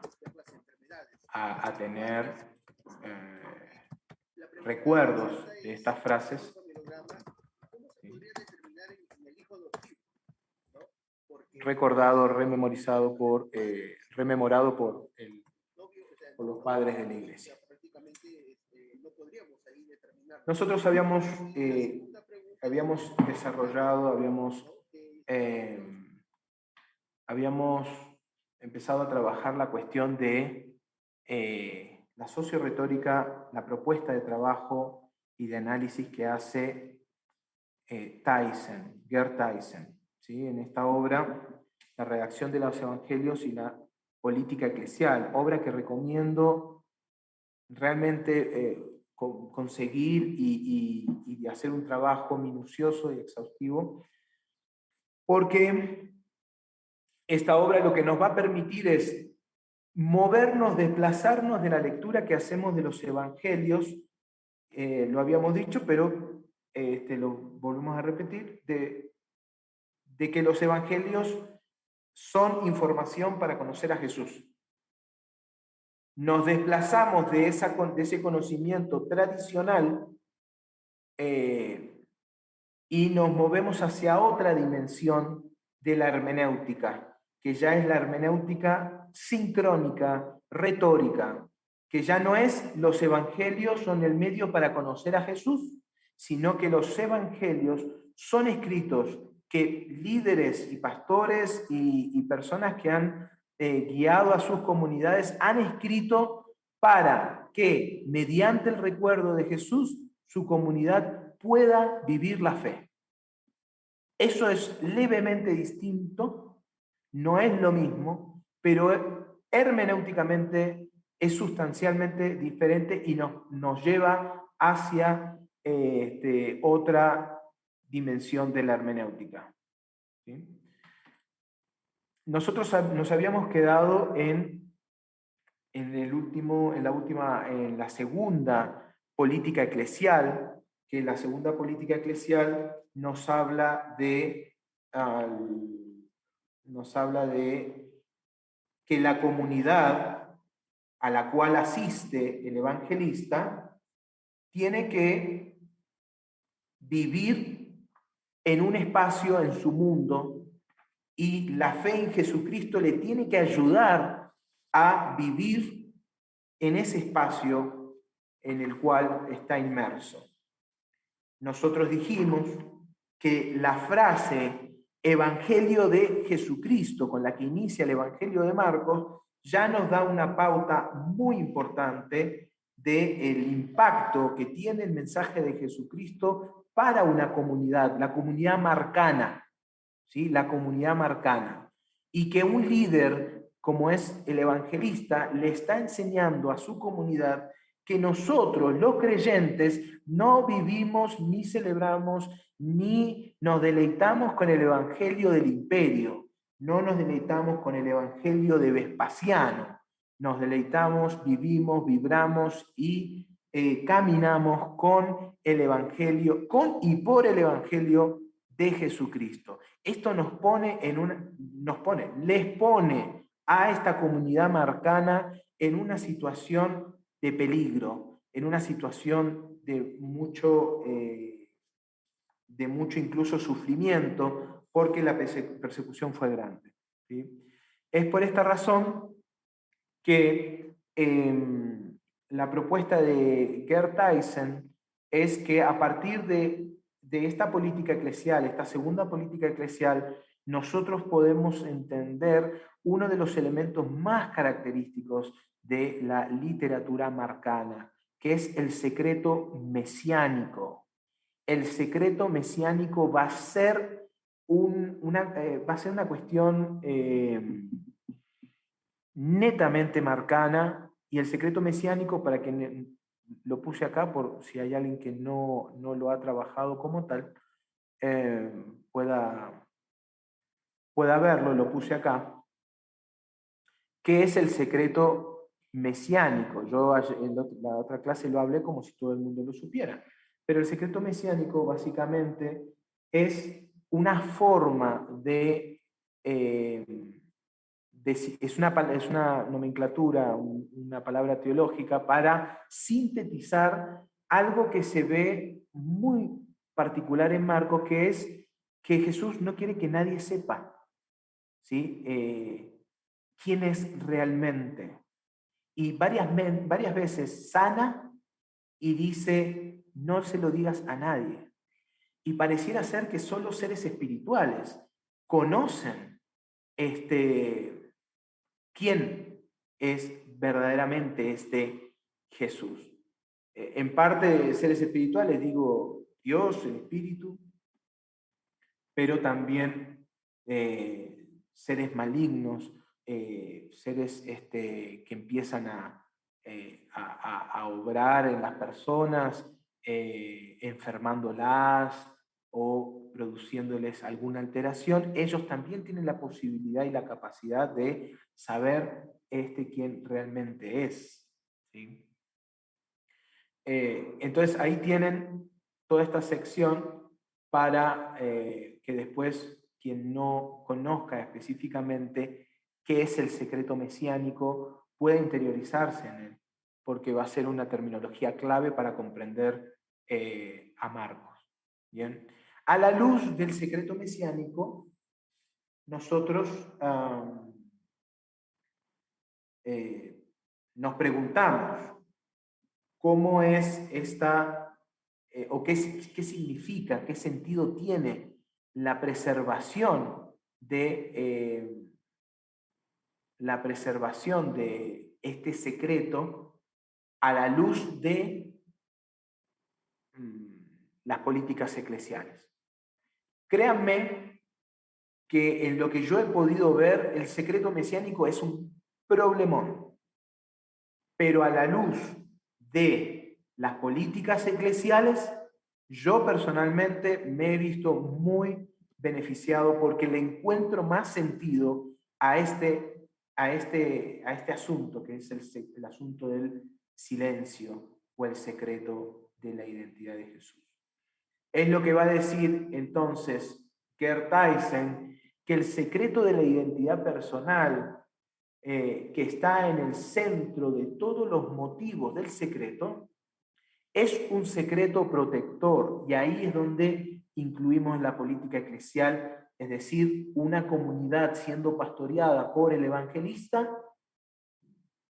tener recuerdos de estas frases. ¿Sí? Recordado, rememorado por los padres de la iglesia. Nosotros habíamos desarrollado, habíamos empezado a trabajar la cuestión de la socioretórica, la propuesta de trabajo y de análisis que hace Gerd Tyson, ¿sí? En esta obra, La redacción de los evangelios y la política eclesial, obra que recomiendo realmente conseguir y hacer un trabajo minucioso y exhaustivo, porque esta obra lo que nos va a permitir es movernos, desplazarnos de la lectura que hacemos de los evangelios, lo habíamos dicho, pero lo volvemos a repetir, de que los evangelios son información para conocer a Jesús. Nos desplazamos de ese conocimiento tradicional y nos movemos hacia otra dimensión de la hermenéutica, que ya es la hermenéutica sincrónica, retórica, que ya no es los evangelios son el medio para conocer a Jesús, sino que los evangelios son escritos que líderes y pastores y personas que han guiado a sus comunidades han escrito para que, mediante el recuerdo de Jesús, su comunidad pueda vivir la fe. Eso es levemente distinto, no es lo mismo, pero hermenéuticamente es sustancialmente diferente y nos lleva hacia otra dimensión de la hermenéutica. ¿Sí? Nosotros nos habíamos quedado en la segunda política eclesial, que la segunda política eclesial nos habla de que la comunidad a la cual asiste el evangelista tiene que vivir en un espacio en su mundo y la fe en Jesucristo le tiene que ayudar a vivir en ese espacio en el cual está inmerso. Nosotros dijimos que la frase Evangelio de Jesucristo, con la que inicia el Evangelio de Marcos, ya nos da una pauta muy importante del impacto que tiene el mensaje de Jesucristo para una comunidad, la comunidad marcana, ¿sí? La comunidad marcana. Y que un líder, como es el evangelista, le está enseñando a su comunidad que nosotros, los creyentes, no vivimos ni celebramos ni nos deleitamos con el evangelio del imperio, no nos deleitamos con el evangelio de Vespasiano, nos deleitamos, vivimos, vibramos y caminamos con el evangelio, con y por el evangelio de Jesucristo. Esto les pone a esta comunidad marcana en una situación de peligro, en una situación de mucho incluso sufrimiento, porque la persecución fue grande. ¿Sí? Es por esta razón que la propuesta de Gerd Tyson es que a partir de esta política eclesial, esta segunda política eclesial, nosotros podemos entender uno de los elementos más característicos de la literatura marcana, que es el secreto mesiánico. El secreto mesiánico va a ser una cuestión netamente marcana, y el secreto mesiánico, para que lo puse acá, por si hay alguien que no lo ha trabajado como tal, pueda verlo, lo puse acá. ¿Qué es el secreto mesiánico? Yo en la otra clase lo hablé como si todo el mundo lo supiera, pero el secreto mesiánico básicamente es una forma es una nomenclatura, una palabra teológica para sintetizar algo que se ve muy particular en Marcos, que es que Jesús no quiere que nadie sepa, ¿sí? Quién es realmente. Y varias veces sana y dice, no se lo digas a nadie. Y pareciera ser que solo seres espirituales conocen quién es verdaderamente este Jesús. En parte, seres espirituales, digo Dios, el Espíritu, pero también seres malignos, seres que empiezan a obrar en las personas, enfermándolas o produciéndoles alguna alteración. Ellos también tienen la posibilidad y la capacidad de saber quién realmente es, ¿sí? Entonces ahí tienen toda esta sección para que después quien no conozca específicamente qué es el secreto mesiánico pueda interiorizarse en él, porque va a ser una terminología clave para comprender a Marcos. Bien, a la luz del secreto mesiánico, nosotros nos preguntamos cómo es esta, o qué significa, qué sentido tiene la preservación de este secreto a la luz de las políticas eclesiales. Créanme que en lo que yo he podido ver, el secreto mesiánico es un problemón, pero a la luz de las políticas eclesiales, yo personalmente me he visto muy beneficiado porque le encuentro más sentido a este asunto, que es el asunto del silencio o el secreto de la identidad de Jesús. Es lo que va a decir entonces Gerd Tyson, que el secreto de la identidad personal, que está en el centro de todos los motivos del secreto, es un secreto protector, y ahí es donde incluimos la política eclesial, es decir, una comunidad siendo pastoreada por el evangelista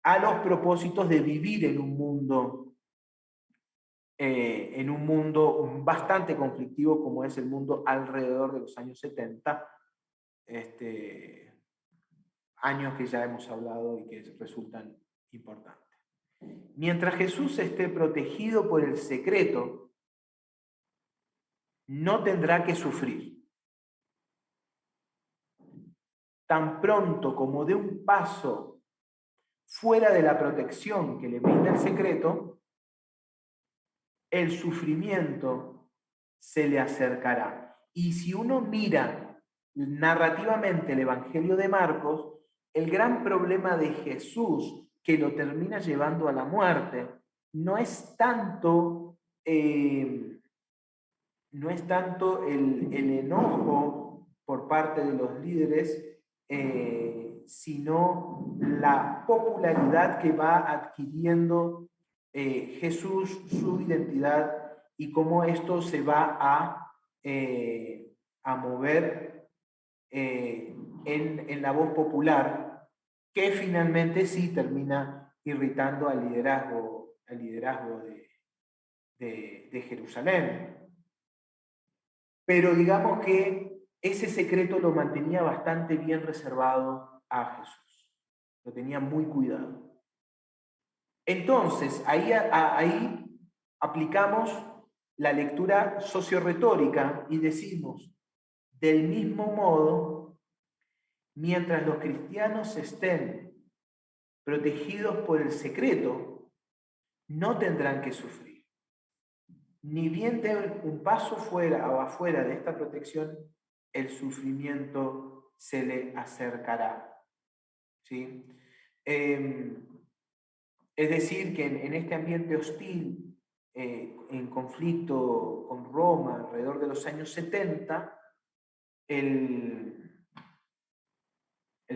a los propósitos de vivir en un mundo bastante conflictivo como es el mundo alrededor de los años 70, años que ya hemos hablado y que resultan importantes. Mientras Jesús esté protegido por el secreto, no tendrá que sufrir. Tan pronto como dé un paso fuera de la protección que le brinda el secreto, el sufrimiento se le acercará. Y si uno mira narrativamente el Evangelio de Marcos, el gran problema de Jesús que lo termina llevando a la muerte no es tanto el enojo por parte de los líderes, sino la popularidad que va adquiriendo Jesús, su identidad, y cómo esto se va a mover en la voz popular, que finalmente sí termina irritando al liderazgo de Jerusalén. Pero digamos que ese secreto lo mantenía bastante bien reservado a Jesús. Lo tenía muy cuidado. Entonces, ahí aplicamos la lectura socioretórica y decimos, del mismo modo, mientras los cristianos estén protegidos por el secreto, no tendrán que sufrir. Ni bien den un paso fuera o afuera de esta protección, el sufrimiento se le acercará. ¿Sí? Es decir, que en este ambiente hostil, en conflicto con Roma alrededor de los años 70, el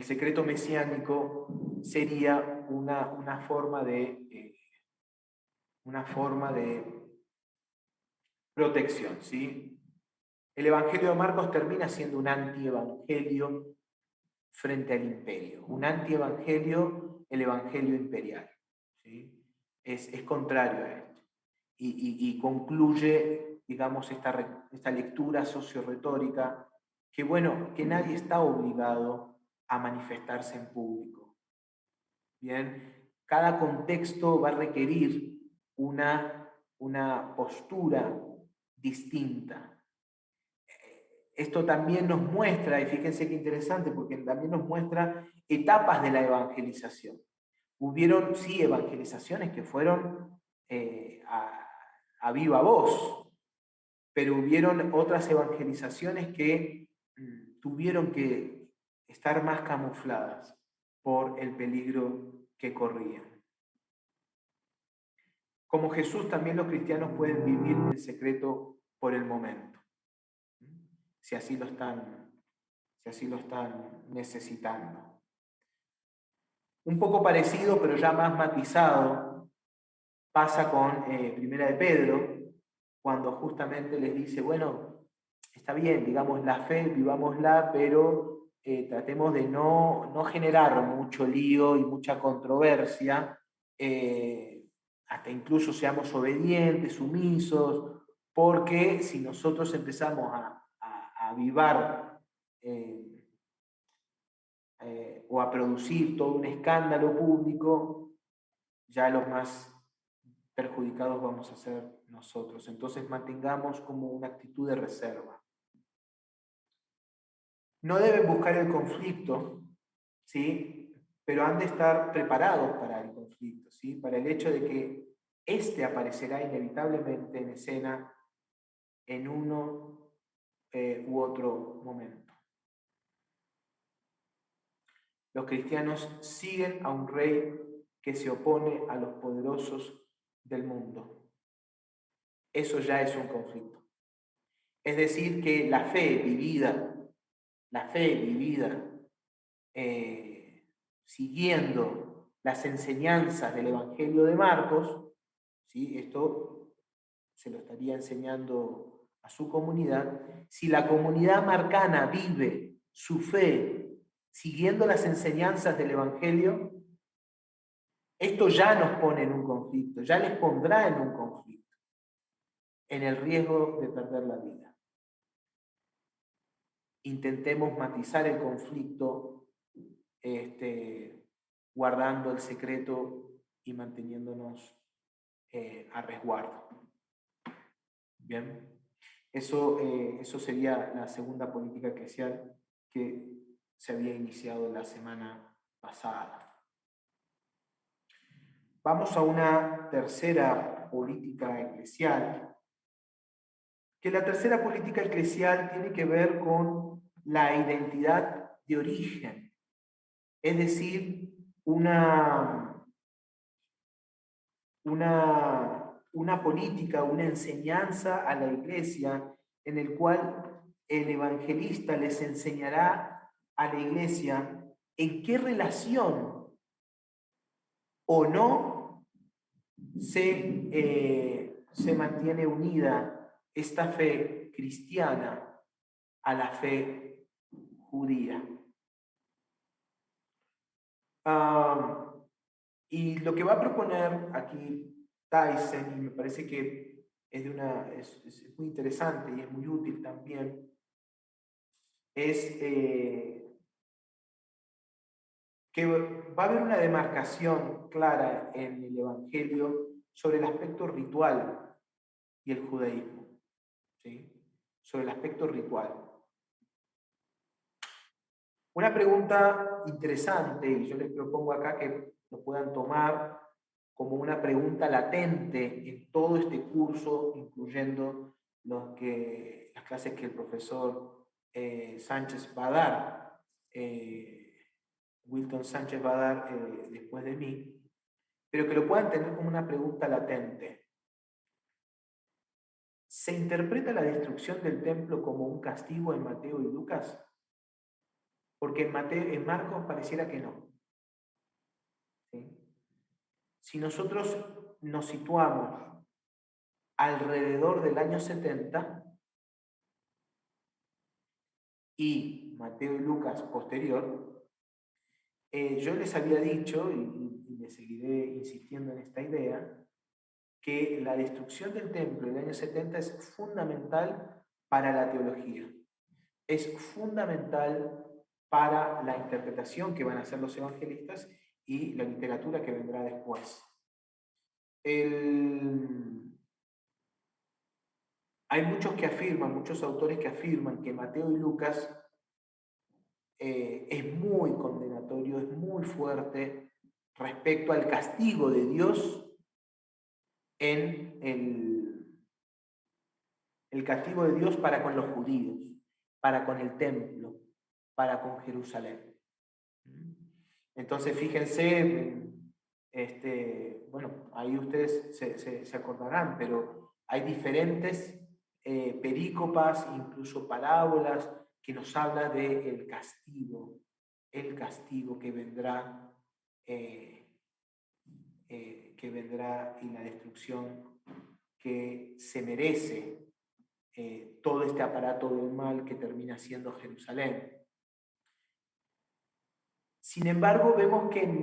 secreto mesiánico sería una forma de protección, ¿sí? El Evangelio de Marcos termina siendo un antievangelio frente al imperio, un antievangelio, el evangelio imperial, ¿sí? Es contrario a esto. Y concluye, digamos, esta lectura socio-retórica que, bueno, que nadie está obligado a manifestarse en público. Bien, cada contexto va a requerir una postura distinta. Esto también nos muestra, y fíjense qué interesante, porque también nos muestra etapas de la evangelización. Hubieron, sí, evangelizaciones que fueron a viva voz, pero hubieron otras evangelizaciones que tuvieron que estar más camufladas por el peligro que corrían. Como Jesús, también los cristianos pueden vivir el secreto por el momento, si así lo están necesitando. Un poco parecido, pero ya más matizado, pasa con Primera de Pedro, cuando justamente les dice, bueno, está bien, digamos la fe, vivámosla, pero tratemos de no generar mucho lío y mucha controversia, hasta incluso seamos obedientes, sumisos, porque si nosotros empezamos a avivar o a producir todo un escándalo público, ya los más perjudicados vamos a ser nosotros. Entonces mantengamos como una actitud de reserva. No deben buscar el conflicto, ¿sí? Pero han de estar preparados para el conflicto, ¿sí? Para el hecho de que éste aparecerá inevitablemente en escena en uno u otro momento. Los cristianos siguen a un rey que se opone a los poderosos del mundo. Eso ya es un conflicto. Es decir, que la fe vivida siguiendo las enseñanzas del Evangelio de Marcos, ¿sí? Esto se lo estaría enseñando a su comunidad. Si la comunidad marcana vive su fe siguiendo las enseñanzas del Evangelio, esto ya nos pone en un conflicto, ya les pondrá en un conflicto, en el riesgo de perder la vida. Intentemos matizar el conflicto, guardando el secreto y manteniéndonos a resguardo. Bien, eso sería la segunda política eclesial que se había iniciado la semana pasada. Vamos a una tercera política eclesial, que la tercera política eclesial tiene que ver con la identidad de origen, es decir, una política, una enseñanza a la iglesia en el cual el evangelista les enseñará a la iglesia en qué relación o no se mantiene unida esta fe cristiana a la fe judía. Y lo que va a proponer aquí Tyson, y me parece que es muy interesante y es muy útil también, es que va a haber una demarcación clara en el Evangelio sobre el aspecto ritual y el judaísmo, ¿sí? Sobre el aspecto ritual. Una pregunta interesante, y yo les propongo acá que lo puedan tomar como una pregunta latente en todo este curso, incluyendo las clases que el profesor Sánchez va a dar, Wilton Sánchez va a dar después de mí, pero que lo puedan tener como una pregunta latente. ¿Se interpreta la destrucción del templo como un castigo en Mateo y Lucas? Porque en Marcos pareciera que no. ¿Sí? Si nosotros nos situamos alrededor del año 70 y Mateo y Lucas posterior, yo les había dicho, y les seguiré insistiendo en esta idea, que la destrucción del templo en el año 70 es fundamental para la teología. Es fundamental para la interpretación que van a hacer los evangelistas y la literatura que vendrá después. Hay muchos autores que afirman que Mateo y Lucas es muy condenatorio, es muy fuerte respecto al castigo de Dios en el castigo de Dios para con los judíos, para con el templo, para con Jerusalén. Entonces, fíjense, bueno, ahí ustedes se acordarán, pero hay diferentes perícopas, incluso parábolas, que nos habla del castigo, el castigo que vendrá y la destrucción que se merece todo este aparato del mal que termina siendo Jerusalén. Sin embargo, vemos que en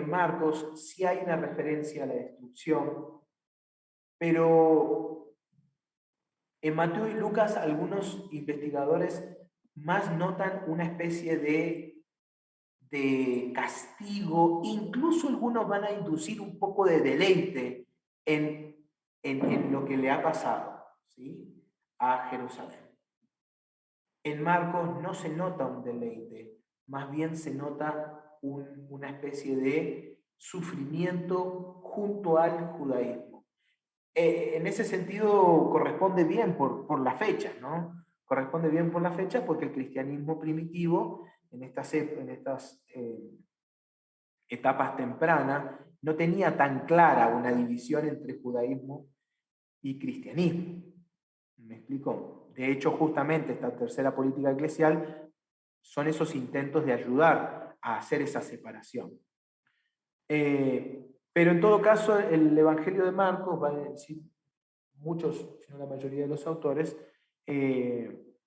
Marcos sí hay una referencia a la destrucción, pero en Mateo y Lucas algunos investigadores más notan una especie de castigo, incluso algunos van a inducir un poco de deleite en lo que le ha pasado, ¿sí?, a Jerusalén. En Marcos no se nota un deleite, más bien se nota una especie de sufrimiento junto al judaísmo. En ese sentido corresponde bien por la fecha, ¿no? Corresponde bien por la fecha porque el cristianismo primitivo en estas etapas tempranas no tenía tan clara una división entre judaísmo y cristianismo. ¿Me explico? De hecho, justamente esta tercera política eclesial son esos intentos de ayudar a hacer esa separación. Pero en todo caso, el Evangelio de Marcos, van a decir muchos, si no la mayoría de los autores,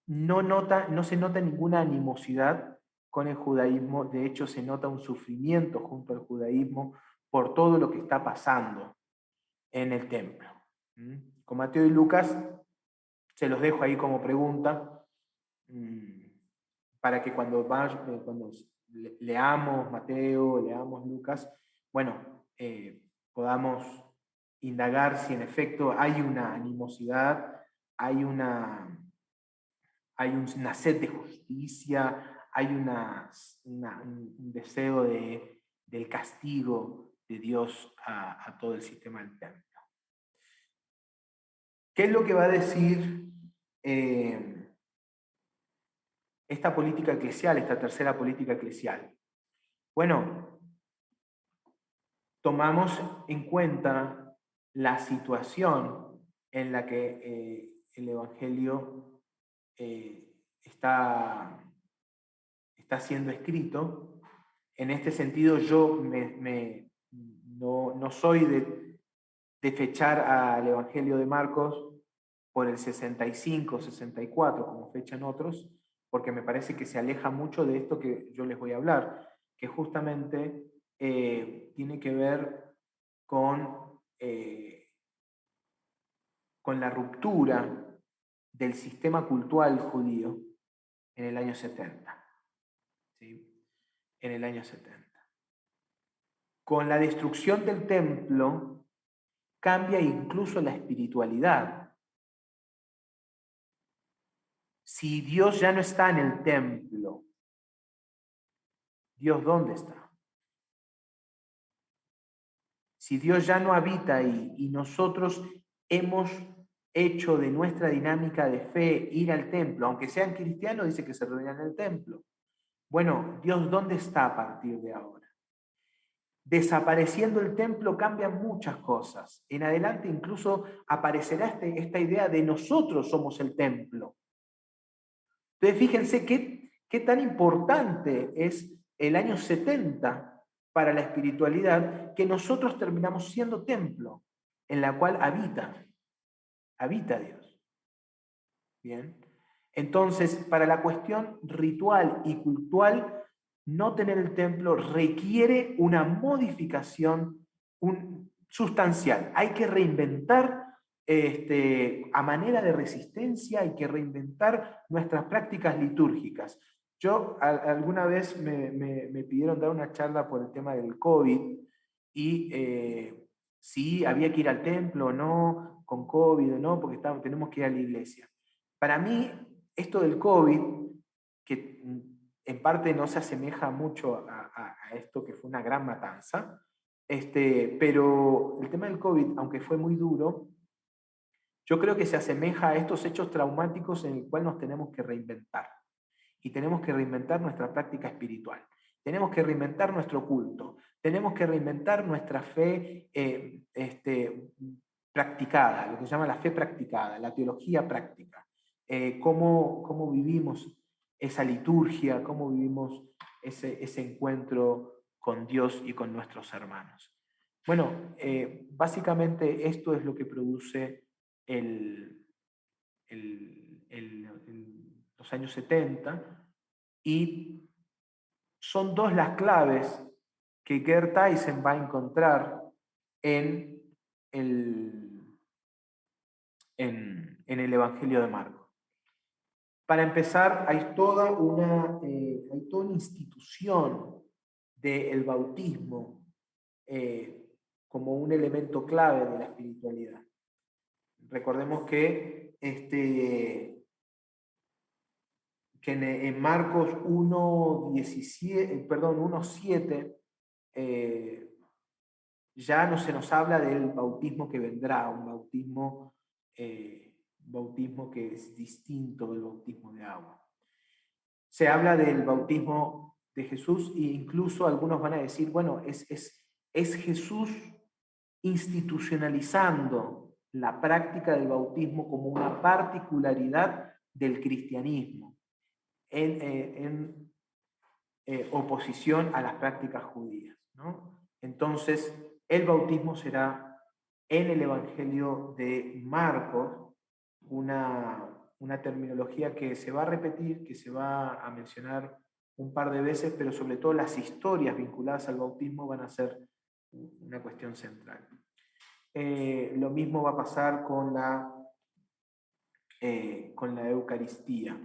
no se nota ninguna animosidad con el judaísmo. De hecho, se nota un sufrimiento junto al judaísmo por todo lo que está pasando en el templo. Con Mateo y Lucas se los dejo ahí como pregunta, para que cuando leamos Mateo, leamos Lucas, bueno, podamos indagar si en efecto hay una animosidad, hay una sed de justicia, hay un deseo del castigo de Dios a todo el sistema del templo. ¿Qué es lo que va a decir esta política eclesial, esta tercera política eclesial? Bueno, tomamos en cuenta la situación en la que el Evangelio está siendo escrito. En este sentido, yo no soy de fechar al Evangelio de Marcos por el 65, 64, como fechan otros, porque me parece que se aleja mucho de esto que yo les voy a hablar, que justamente tiene que ver con la ruptura del sistema cultural judío en el año 70. ¿Sí? en el año 70. Con la destrucción del templo cambia incluso la espiritualidad. Si Dios ya no está en el templo, ¿Dios dónde está? Si Dios ya no habita ahí y nosotros hemos hecho de nuestra dinámica de fe ir al templo, aunque sean cristianos, dice que se reúnan en el templo. Bueno, Dios, ¿dónde está a partir de ahora? Desapareciendo el templo cambian muchas cosas. En adelante incluso aparecerá esta idea de nosotros somos el templo. Entonces fíjense qué tan importante es el año 70 para la espiritualidad, que nosotros terminamos siendo templo, en la cual habita Dios. Bien. Entonces, para la cuestión ritual y cultural, no tener el templo requiere una modificación sustancial. Hay que reinventar, a manera de resistencia, hay que reinventar nuestras prácticas litúrgicas. Yo alguna vez me pidieron dar una charla por el tema del COVID y si había que ir al templo o no, con COVID o no, porque tenemos que ir a la iglesia. Para mí, esto del COVID, que en parte no se asemeja mucho a esto que fue una gran matanza, pero el tema del COVID, aunque fue muy duro, yo creo que se asemeja a estos hechos traumáticos en el cual nos tenemos que reinventar. Y tenemos que reinventar nuestra práctica espiritual. Tenemos que reinventar nuestro culto. Tenemos que reinventar nuestra fe practicada, lo que se llama la fe practicada, la teología práctica. Cómo vivimos esa liturgia, cómo vivimos ese encuentro con Dios y con nuestros hermanos. Bueno, básicamente esto es lo que produce los años 70, y son dos las claves que Gerd Tyson va a encontrar en el Evangelio de Marcos. Para empezar, hay toda una institución del bautismo como un elemento clave de la espiritualidad. Recordemos que en Marcos 1:7 ya no se nos habla del bautismo que vendrá, un bautismo que es distinto del bautismo de agua. Se habla del bautismo de Jesús e incluso algunos van a decir, bueno, es Jesús institucionalizando la práctica del bautismo como una particularidad del cristianismo, en oposición a las prácticas judías, ¿no? Entonces, el bautismo será en el Evangelio de Marcos una terminología que se va a repetir, que se va a mencionar un par de veces, pero sobre todo las historias vinculadas al bautismo van a ser una cuestión central. Lo mismo va a pasar con la Eucaristía,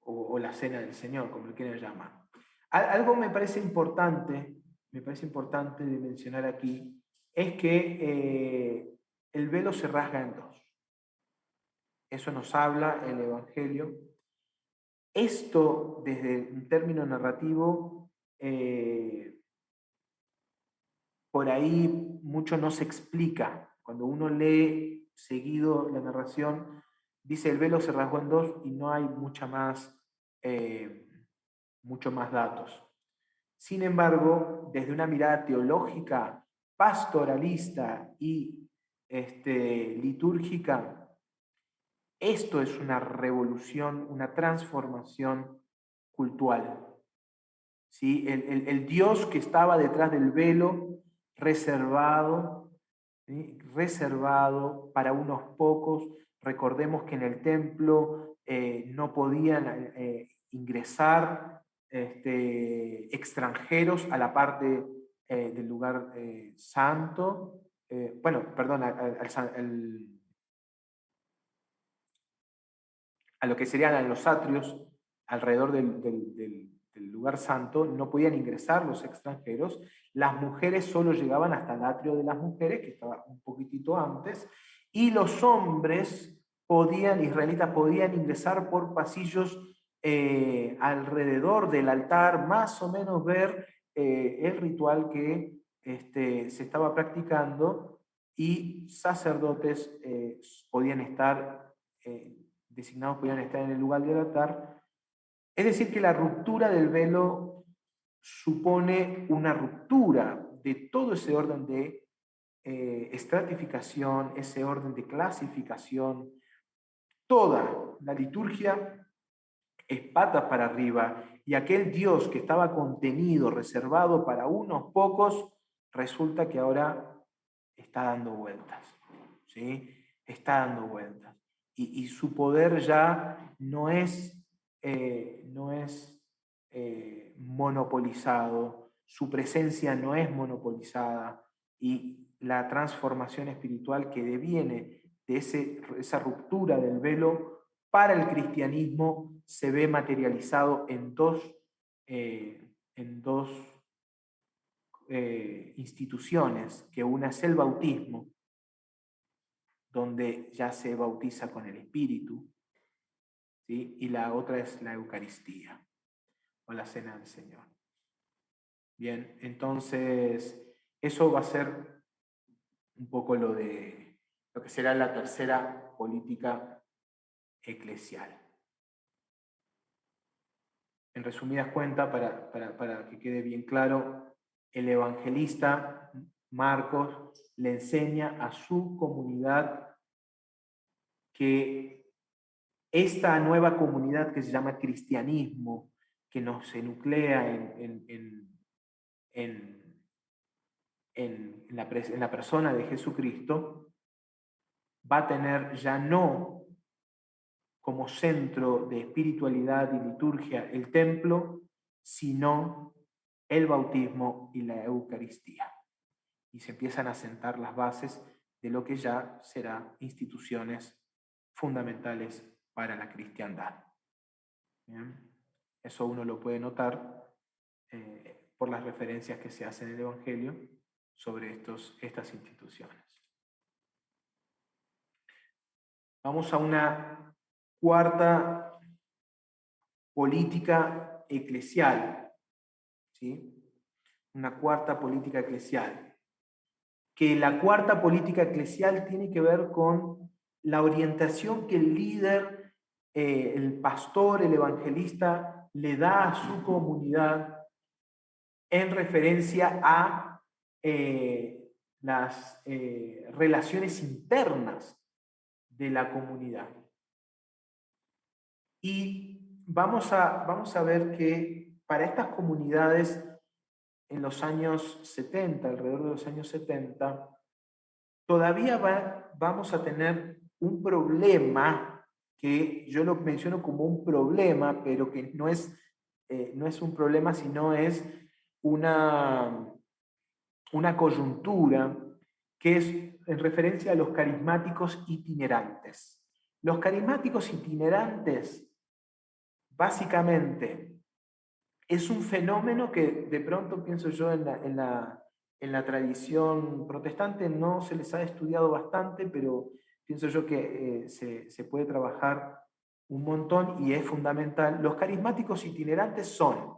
o la Cena del Señor, como lo quieran llamar. Algo me parece importante de mencionar aquí, es que el velo se rasga en dos. Eso nos habla el Evangelio. Esto, desde un término narrativo, por ahí mucho no se explica. Cuando uno lee seguido la narración, dice el velo se rasgó en dos y no hay mucho más datos. Sin embargo, desde una mirada teológica, pastoralista y litúrgica, esto es una revolución, una transformación cultural. ¿Sí? El Dios que estaba detrás del velo, reservado, ¿sí? Reservado para unos pocos. Recordemos que en el templo no podían ingresar extranjeros a la parte del lugar santo. A lo que serían los atrios alrededor del del lugar santo, no podían ingresar los extranjeros, las mujeres solo llegaban hasta el atrio de las mujeres, que estaba un poquitito antes, y los hombres israelitas podían ingresar por pasillos alrededor del altar, más o menos ver el ritual que se estaba practicando, y sacerdotes podían estar, designados podían estar en el lugar del altar. Es decir, que la ruptura del velo supone una ruptura de todo ese orden de estratificación, ese orden de clasificación. Toda la liturgia es patas para arriba, y aquel Dios que estaba contenido, reservado para unos pocos, resulta que ahora está dando vueltas, ¿sí? Está dando vueltas. Y su poder ya no es monopolizado, su presencia no es monopolizada, y la transformación espiritual que deviene de esa ruptura del velo para el cristianismo se ve materializado en dos instituciones, que una es el bautismo, donde ya se bautiza con el Espíritu, ¿sí? Y la otra es la Eucaristía, o la Cena del Señor. Bien, entonces eso va a ser un poco lo que será la tercera política eclesial. En resumidas cuentas, para que quede bien claro, el evangelista Marcos le enseña a su comunidad que esta nueva comunidad que se llama cristianismo, que se nuclea en la persona de Jesucristo, va a tener ya no como centro de espiritualidad y liturgia el templo, sino el bautismo y la Eucaristía. Y se empiezan a sentar las bases de lo que ya será instituciones fundamentales para la cristiandad. ¿Bien? Eso uno lo puede notar por las referencias que se hacen en el Evangelio sobre estas instituciones. Vamos a una cuarta política eclesial, ¿sí? Una cuarta política eclesial. Que la cuarta política eclesial tiene que ver con la orientación que el líder, el pastor, el evangelista, le da a su comunidad en referencia a las relaciones internas de la comunidad. Y vamos a ver que para estas comunidades en los años 70, alrededor de los años 70, todavía vamos a tener un problema, que yo lo menciono como un problema, pero que no es un problema, sino es una coyuntura, que es en referencia a los carismáticos itinerantes. Los carismáticos itinerantes, básicamente, es un fenómeno que de pronto, pienso yo, en la tradición protestante no se les ha estudiado bastante, pero pienso yo que se puede trabajar un montón y es fundamental. Los carismáticos itinerantes son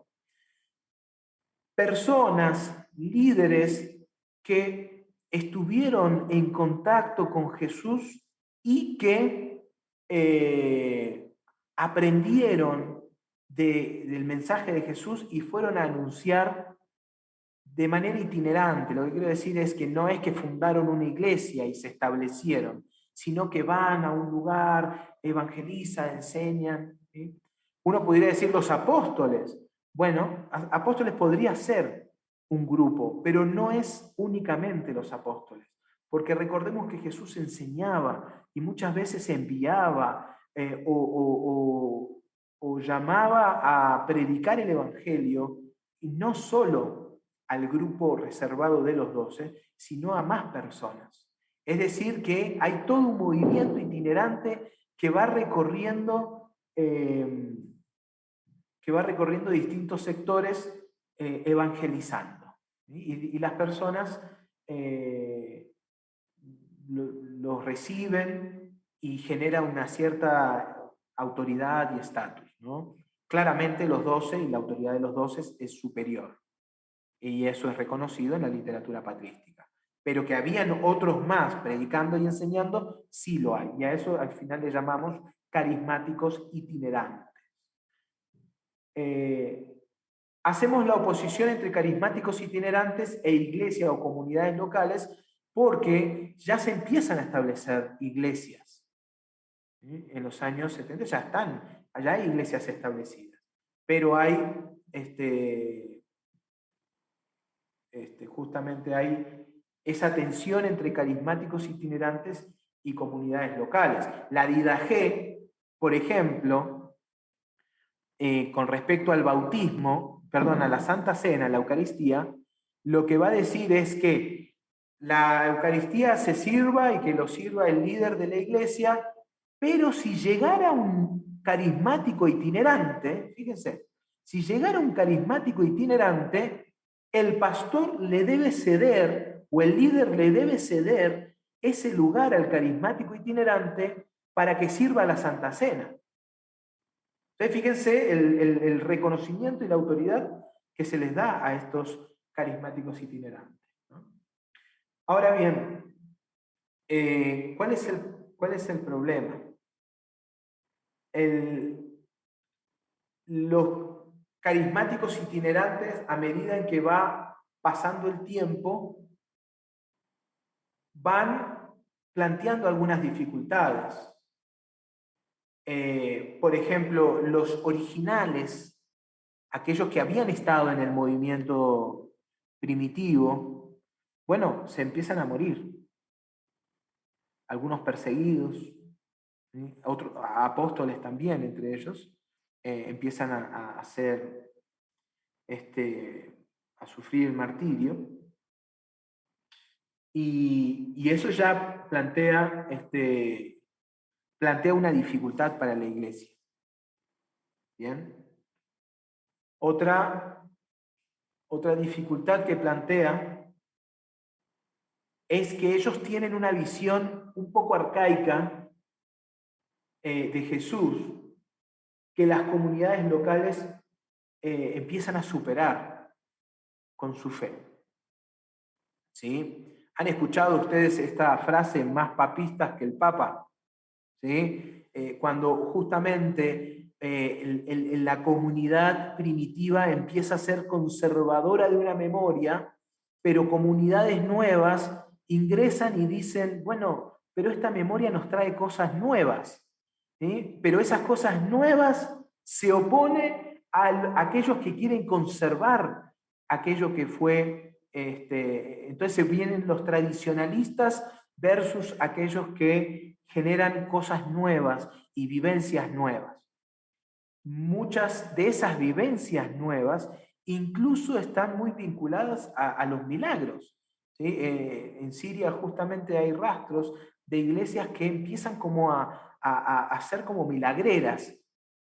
personas, líderes que estuvieron en contacto con Jesús y que aprendieron del mensaje de Jesús y fueron a anunciar de manera itinerante. Lo que quiero decir es que no es que fundaron una iglesia y se establecieron, sino que van a un lugar, evangelizan, enseñan, ¿sí? Uno podría decir los apóstoles. Bueno, apóstoles podría ser un grupo, pero no es únicamente los apóstoles, porque recordemos que Jesús enseñaba y muchas veces enviaba o llamaba a predicar el Evangelio, y no solo al grupo reservado de los 12, sino a más personas. Es decir, que hay todo un movimiento itinerante que va recorriendo que va recorriendo distintos sectores evangelizando. Y las personas los reciben y genera una cierta autoridad y estatus, ¿no? Claramente los 12 y la autoridad de los 12 es superior. Y eso es reconocido en la literatura patrística. Pero que habían otros más predicando y enseñando, sí lo hay. Y a eso al final le llamamos carismáticos itinerantes. Hacemos la oposición entre carismáticos itinerantes e iglesias o comunidades locales porque ya se empiezan a establecer iglesias. En los años 70 allá hay iglesias establecidas. Pero hay justamente hay esa tensión entre carismáticos itinerantes y comunidades locales. La Didache, por ejemplo, con respecto al bautismo, perdón, a la Santa Cena, la Eucaristía, lo que va a decir es que la Eucaristía se sirva y que lo sirva el líder de la iglesia, pero si llegara un carismático itinerante, fíjense, si llegara un carismático itinerante, el pastor le debe ceder, o el líder le debe ceder ese lugar al carismático itinerante para que sirva la Santa Cena. Entonces, fíjense el reconocimiento y la autoridad que se les da a estos carismáticos itinerantes, ¿no? Ahora bien, ¿cuál es el problema? Los carismáticos itinerantes, a medida en que va pasando el tiempo, van planteando algunas dificultades. Por ejemplo, los originales, aquellos que habían estado en el movimiento primitivo, bueno, se empiezan a morir. Algunos perseguidos, ¿sí? Otros apóstoles también, entre ellos, empiezan a sufrir martirio. Y eso ya plantea una dificultad para la iglesia. ¿Bien? Otra dificultad que plantea es que ellos tienen una visión un poco arcaica de Jesús, que las comunidades locales empiezan a superar con su fe. ¿Sí? ¿Han escuchado ustedes esta frase, más papistas que el Papa? ¿Sí? Cuando justamente la comunidad primitiva empieza a ser conservadora de una memoria, pero comunidades nuevas ingresan y dicen, bueno, pero esta memoria nos trae cosas nuevas, ¿sí? Pero esas cosas nuevas se oponen a aquellos que quieren conservar aquello que fue, entonces vienen los tradicionalistas versus aquellos que generan cosas nuevas y vivencias nuevas. Muchas de esas vivencias nuevas incluso están muy vinculadas a los milagros, ¿sí? En Siria justamente hay rastros de iglesias que empiezan como a ser como milagreras.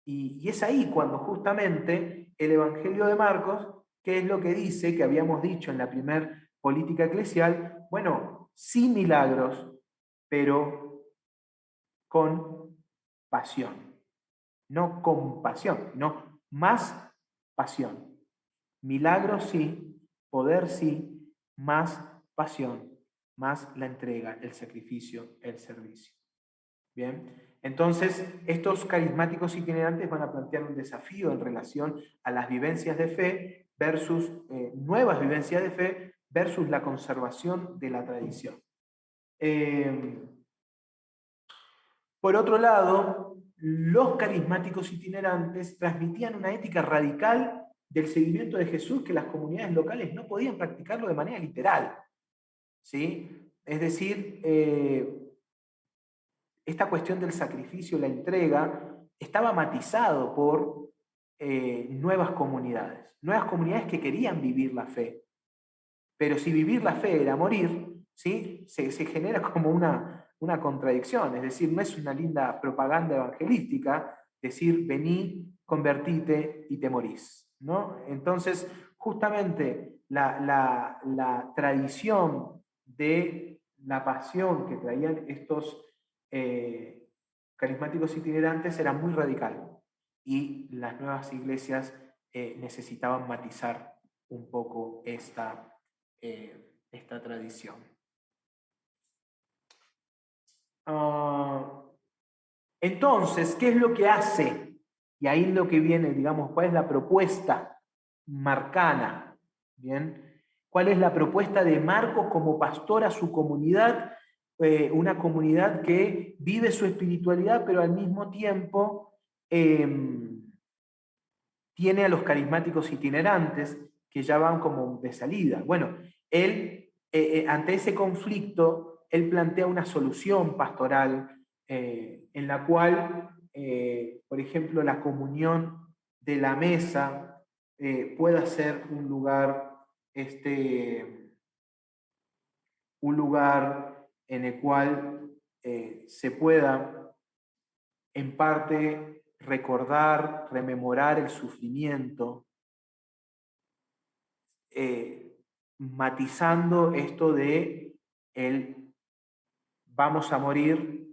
Y es ahí cuando justamente el Evangelio de Marcos, ¿qué es lo que dice? Que habíamos dicho en la primer política eclesial, bueno, sí milagros, pero con pasión. No compasión, no más pasión. Milagros sí, poder sí, más pasión, más la entrega, el sacrificio, el servicio. Bien, entonces estos carismáticos itinerantes van a plantear un desafío en relación a las vivencias de fe versus nuevas vivencias de fe versus la conservación de la tradición. Por otro lado, los carismáticos itinerantes transmitían una ética radical del seguimiento de Jesús que las comunidades locales no podían practicarlo de manera literal, ¿sí? Es decir, esta cuestión del sacrificio, la entrega, estaba matizado por nuevas comunidades que querían vivir la fe. Pero si vivir la fe era morir, ¿sí? se genera como una contradicción, es decir, no es una linda propaganda evangelística decir, vení, convertite y te morís, ¿no? Entonces, justamente la tradición de la pasión que traían estos carismáticos itinerantes era muy radical, y las nuevas iglesias necesitaban matizar un poco esta tradición. Entonces, ¿qué es lo que hace? Y ahí lo que viene, digamos, ¿cuál es la propuesta marcana? ¿Bien? ¿Cuál es la propuesta de Marcos como pastor a su comunidad? Una comunidad que vive su espiritualidad, pero al mismo tiempo tiene a los carismáticos itinerantes que ya van como de salida. Bueno, él, ante ese conflicto, él plantea una solución pastoral en la cual, por ejemplo, la comunión de la mesa pueda ser un lugar en el cual se pueda, en parte, recordar, rememorar el sufrimiento, matizando esto de el vamos a morir,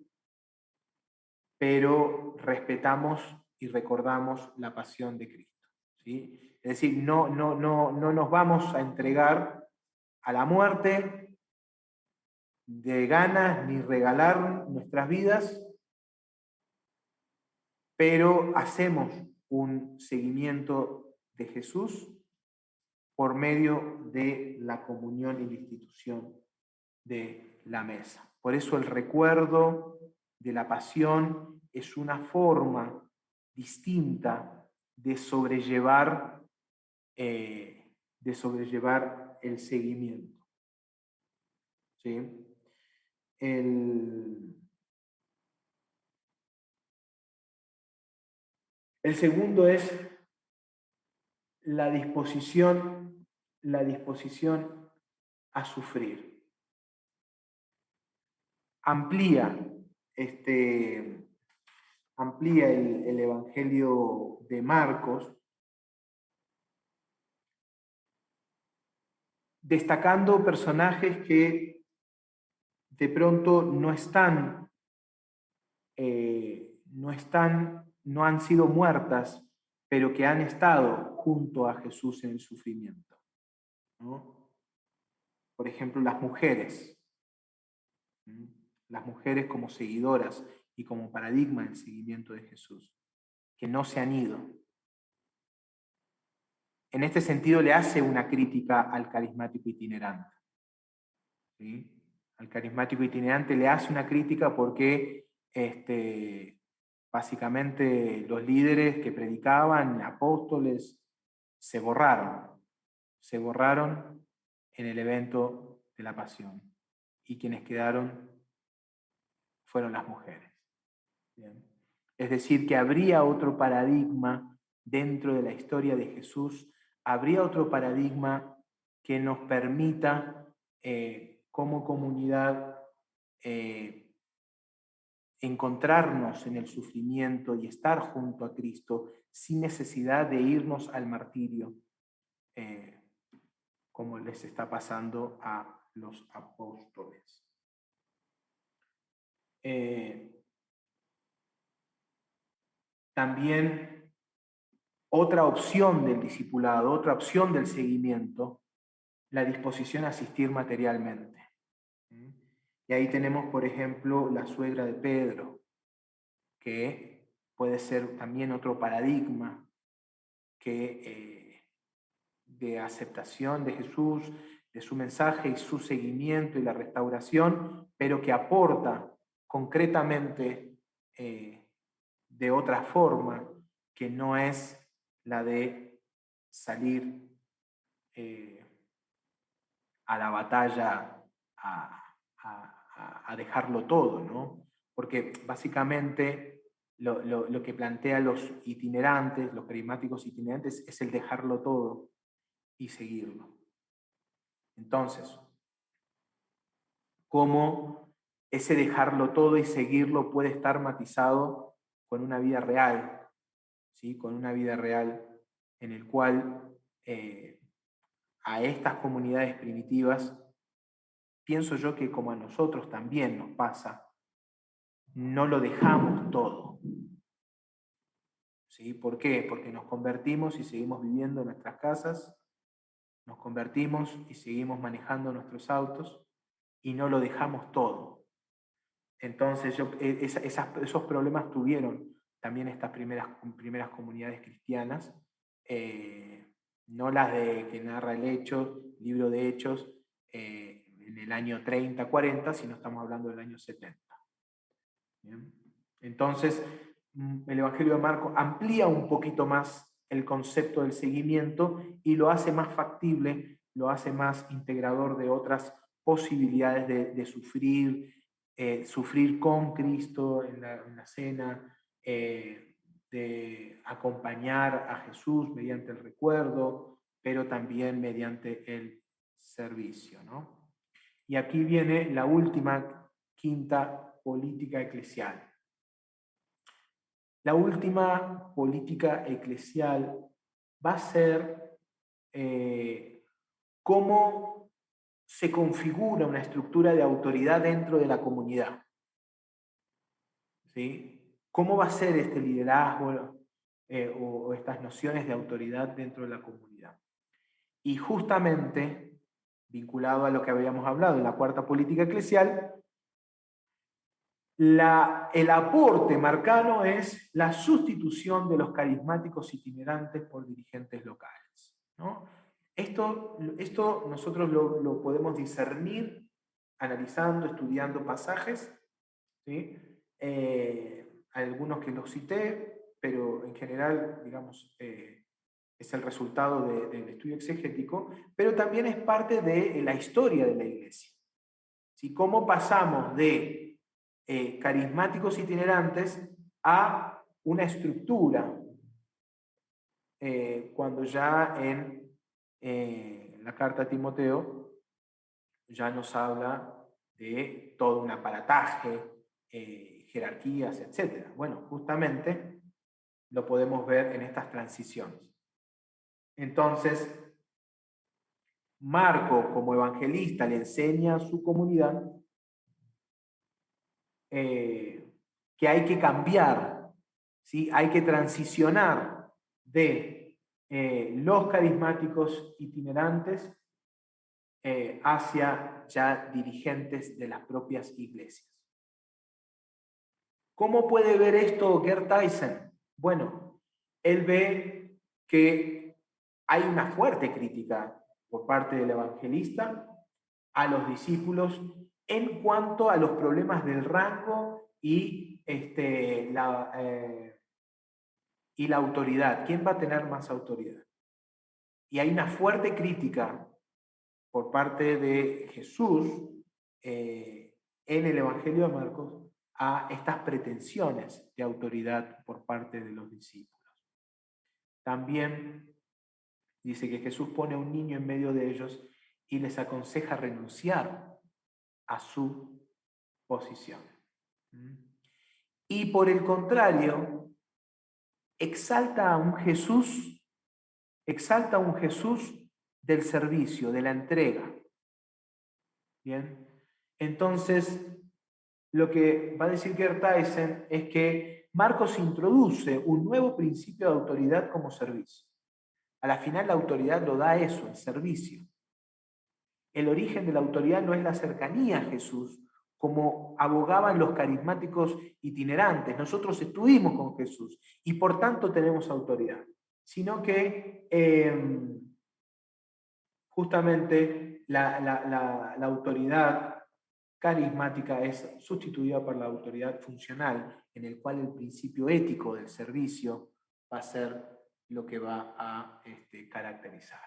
pero respetamos y recordamos la pasión de Cristo, ¿sí? Es decir, no nos vamos a entregar a la muerte de ganas ni regalar nuestras vidas, pero hacemos un seguimiento de Jesús por medio de la comunión y la institución de la mesa. Por eso el recuerdo de la pasión es una forma distinta de sobrellevar el seguimiento. ¿Sí? El segundo es la disposición a sufrir. Amplía el Evangelio de Marcos, destacando personajes que de pronto no han sido muertas, pero que han estado junto a Jesús en el sufrimiento, ¿no? Por ejemplo, las mujeres. Las mujeres como seguidoras y como paradigma del seguimiento de Jesús, que no se han ido. En este sentido le hace una crítica al carismático itinerante. ¿Sí? Al carismático itinerante le hace una crítica porque básicamente los líderes que predicaban, apóstoles, se borraron en el evento de la pasión, y quienes quedaron fueron las mujeres. Bien. Es decir, que habría otro paradigma dentro de la historia de Jesús, habría otro paradigma que nos permita como comunidad encontrarnos en el sufrimiento y estar junto a Cristo sin necesidad de irnos al martirio, como les está pasando a los apóstoles. También otra opción del discipulado, otra opción del seguimiento, la disposición a asistir materialmente. Y ahí tenemos, por ejemplo, la suegra de Pedro, que puede ser también otro paradigma de aceptación de Jesús, de su mensaje y su seguimiento y la restauración, pero que aporta concretamente de otra forma, que no es la de salir a la batalla a dejarlo todo, ¿no? Porque básicamente lo que plantean los itinerantes, los carismáticos itinerantes, es el dejarlo todo y seguirlo. Entonces, ¿cómo ese dejarlo todo y seguirlo puede estar matizado con una vida real, ¿sí? Con una vida real en el cual a estas comunidades primitivas, pienso yo que como a nosotros también nos pasa, no lo dejamos todo. ¿Sí? ¿Por qué? Porque nos convertimos y seguimos viviendo en nuestras casas, nos convertimos y seguimos manejando nuestros autos y no lo dejamos todo. Entonces, esos problemas tuvieron también estas primeras comunidades cristianas, no las de que narra libro de Hechos, en el año 30, 40, sino estamos hablando del año 70. ¿Bien? Entonces, el Evangelio de Marcos amplía un poquito más el concepto del seguimiento y lo hace más factible, lo hace más integrador de otras posibilidades de sufrir, sufrir con Cristo en la cena, de acompañar a Jesús mediante el recuerdo, pero también mediante el servicio, ¿no? Y aquí viene la última, quinta política eclesial. La última política eclesial va a ser cómo se configura una estructura de autoridad dentro de la comunidad. ¿Sí? ¿Cómo va a ser este liderazgo o estas nociones de autoridad dentro de la comunidad? Y justamente, vinculado a lo que habíamos hablado en la cuarta política eclesial, el aporte marcano es la sustitución de los carismáticos itinerantes por dirigentes locales, ¿no? Esto nosotros lo podemos discernir analizando, estudiando pasajes, ¿sí? Algunos que los cité, pero en general, digamos, es el resultado del estudio exegético, pero también es parte de la historia de la Iglesia. ¿Sí? ¿Cómo pasamos de carismáticos itinerantes a una estructura? Cuando ya en la carta a Timoteo ya nos habla de todo un aparataje, jerarquías, etc. Bueno, justamente lo podemos ver en estas transiciones. Entonces, Marco, como evangelista, le enseña a su comunidad que hay que cambiar, ¿sí? Hay que transicionar de los carismáticos itinerantes hacia ya dirigentes de las propias iglesias. ¿Cómo puede ver esto Gerd Tyson? Bueno, él ve que hay una fuerte crítica por parte del evangelista a los discípulos en cuanto a los problemas del rango y la autoridad. ¿Quién va a tener más autoridad? Y hay una fuerte crítica por parte de Jesús en el Evangelio de Marcos a estas pretensiones de autoridad por parte de los discípulos. También dice que Jesús pone a un niño en medio de ellos y les aconseja renunciar a su posición. Y por el contrario, exalta a un Jesús del servicio, de la entrega. Bien, entonces lo que va a decir Gerd Tyson es que Marcos introduce un nuevo principio de autoridad como servicio. A la final la autoridad lo da eso, el servicio. El origen de la autoridad no es la cercanía a Jesús, como abogaban los carismáticos itinerantes. Nosotros estuvimos con Jesús y por tanto tenemos autoridad, sino que justamente la autoridad carismática es sustituida por la autoridad funcional, en el cual el principio ético del servicio va a ser lo que va a caracterizar.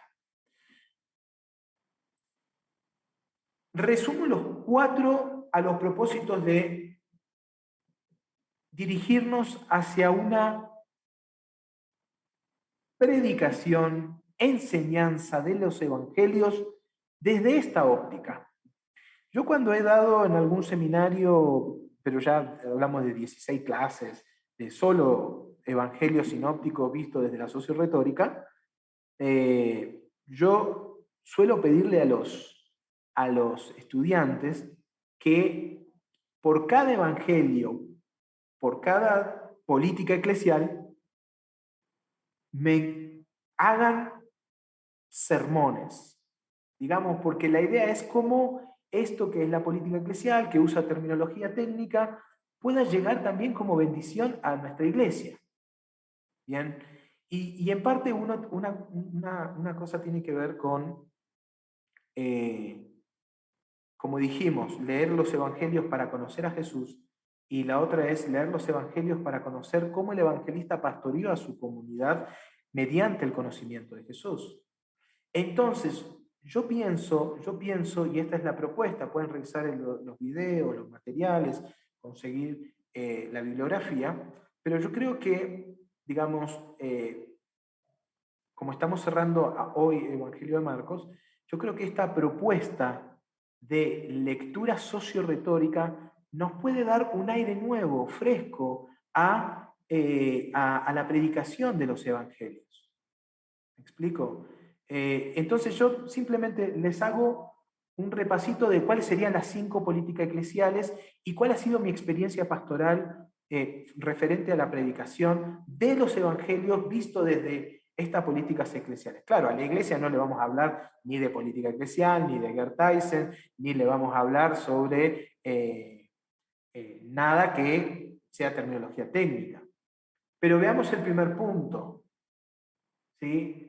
Resumo los 4 a los propósitos de dirigirnos hacia una predicación, enseñanza de los evangelios desde esta óptica. Yo cuando he dado en algún seminario, pero ya hablamos de 16 clases, solo evangelio sinóptico visto desde la socioretórica, yo suelo pedirle a los estudiantes que por cada evangelio, por cada política eclesial, me hagan sermones, digamos, porque la idea es cómo esto que es la política eclesial, que usa terminología técnica, pueda llegar también como bendición a nuestra iglesia. Bien, y en parte una cosa tiene que ver con, como dijimos, leer los evangelios para conocer a Jesús, y la otra es leer los evangelios para conocer cómo el evangelista pastoreó a su comunidad mediante el conocimiento de Jesús. Entonces, yo pienso, y esta es la propuesta, pueden revisar los videos, los materiales, conseguir la bibliografía, pero yo creo que, digamos, como estamos cerrando hoy el Evangelio de Marcos, yo creo que esta propuesta de lectura socio-retórica nos puede dar un aire nuevo, fresco, a la predicación de los evangelios. ¿Me explico? Entonces yo simplemente les hago un repasito de cuáles serían las 5 políticas eclesiales y cuál ha sido mi experiencia pastoral referente a la predicación de los evangelios visto desde estas políticas eclesiales. Claro, a la iglesia no le vamos a hablar ni de política eclesial, ni de Gerd Tyson, ni le vamos a hablar sobre nada que sea terminología técnica. Pero veamos el primer punto, ¿sí?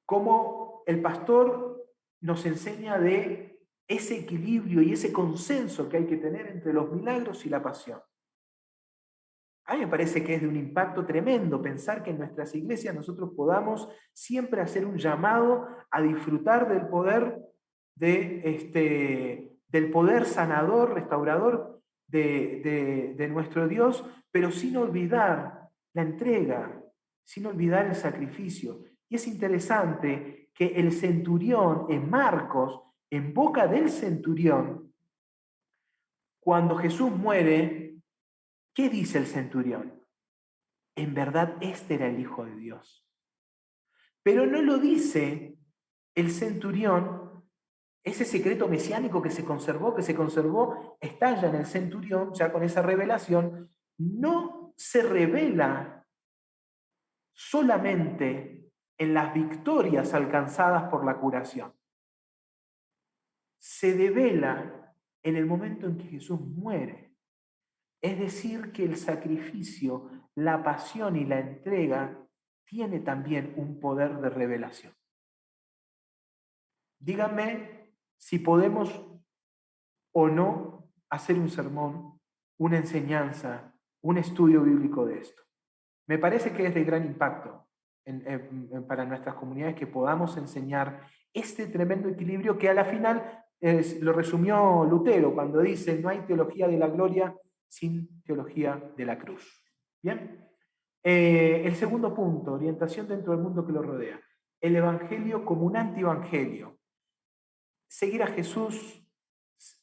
Cómo el pastor nos enseña de ese equilibrio y ese consenso que hay que tener entre los milagros y la pasión. A mí me parece que es de un impacto tremendo pensar que en nuestras iglesias nosotros podamos siempre hacer un llamado a disfrutar del poder, del poder sanador, restaurador de nuestro Dios, pero sin olvidar la entrega, sin olvidar el sacrificio. Y es interesante que el centurión en Marcos, en boca del centurión, cuando Jesús muere, ¿qué dice el centurión? En verdad, este era el Hijo de Dios. Pero no lo dice el centurión, ese secreto mesiánico que se conservó, estalla en el centurión, ya con esa revelación, no se revela solamente en las victorias alcanzadas por la curación. Se devela en el momento en que Jesús muere. Es decir, que el sacrificio, la pasión y la entrega tiene también un poder de revelación. Díganme si podemos o no hacer un sermón, una enseñanza, un estudio bíblico de esto. Me parece que es de gran impacto para nuestras comunidades que podamos enseñar este tremendo equilibrio que a la final lo resumió Lutero cuando dice: no hay teología de la gloria sin teología de la cruz. ¿Bien? El segundo punto, orientación dentro del mundo que lo rodea. El evangelio como un antievangelio. Seguir a Jesús,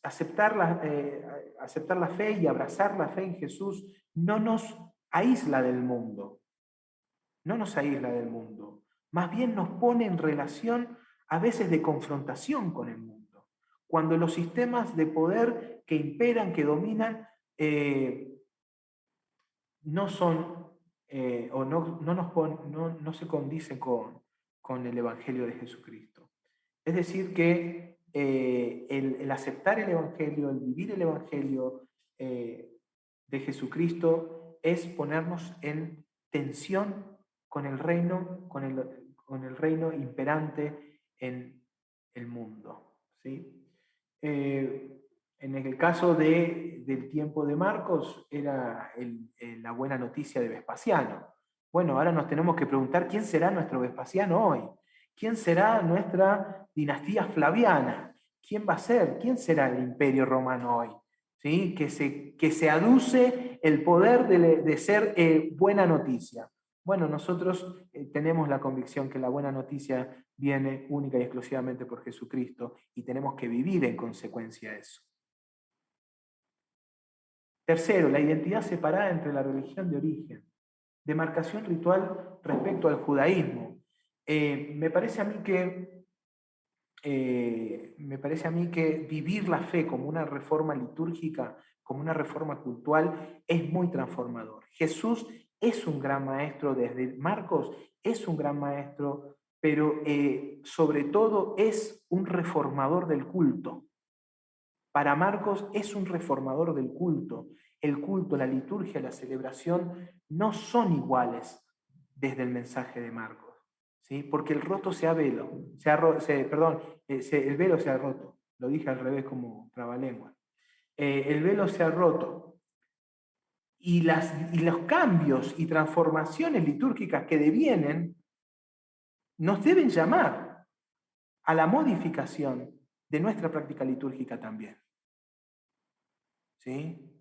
aceptar la fe y abrazar la fe en Jesús no nos aísla del mundo. No nos aísla del mundo. Más bien nos pone en relación a veces de confrontación con el mundo. Cuando los sistemas de poder que imperan, que dominan, no son o no se condicen con el Evangelio de Jesucristo. Es decir, que el aceptar el Evangelio, el vivir el Evangelio de Jesucristo es ponernos en tensión con el reino, con el reino imperante en el mundo, ¿sí? En el caso del tiempo de Marcos era la buena noticia de Vespasiano. Bueno, ahora nos tenemos que preguntar quién será nuestro Vespasiano hoy. ¿Quién será nuestra dinastía flaviana? ¿Quién va a ser? ¿Quién será el imperio romano hoy? ¿Sí? Que se aduce el poder de ser buena noticia. Bueno, nosotros tenemos la convicción que la buena noticia viene única y exclusivamente por Jesucristo y tenemos que vivir en consecuencia de eso. Tercero, la identidad separada entre la religión de origen. Demarcación ritual respecto al judaísmo. Me parece a mí que vivir la fe como una reforma litúrgica, como una reforma cultural, es muy transformador. Jesús es un gran maestro, desde Marcos es un gran maestro, pero sobre todo es un reformador del culto. Para Marcos es un reformador del culto. El culto, la liturgia, la celebración no son iguales desde el mensaje de Marcos, ¿sí? Porque el roto el velo se ha roto. Lo dije al revés como trabalengua. El velo se ha roto. Y los cambios y transformaciones litúrgicas que devienen nos deben llamar a la modificación de nuestra práctica litúrgica también. ¿Sí?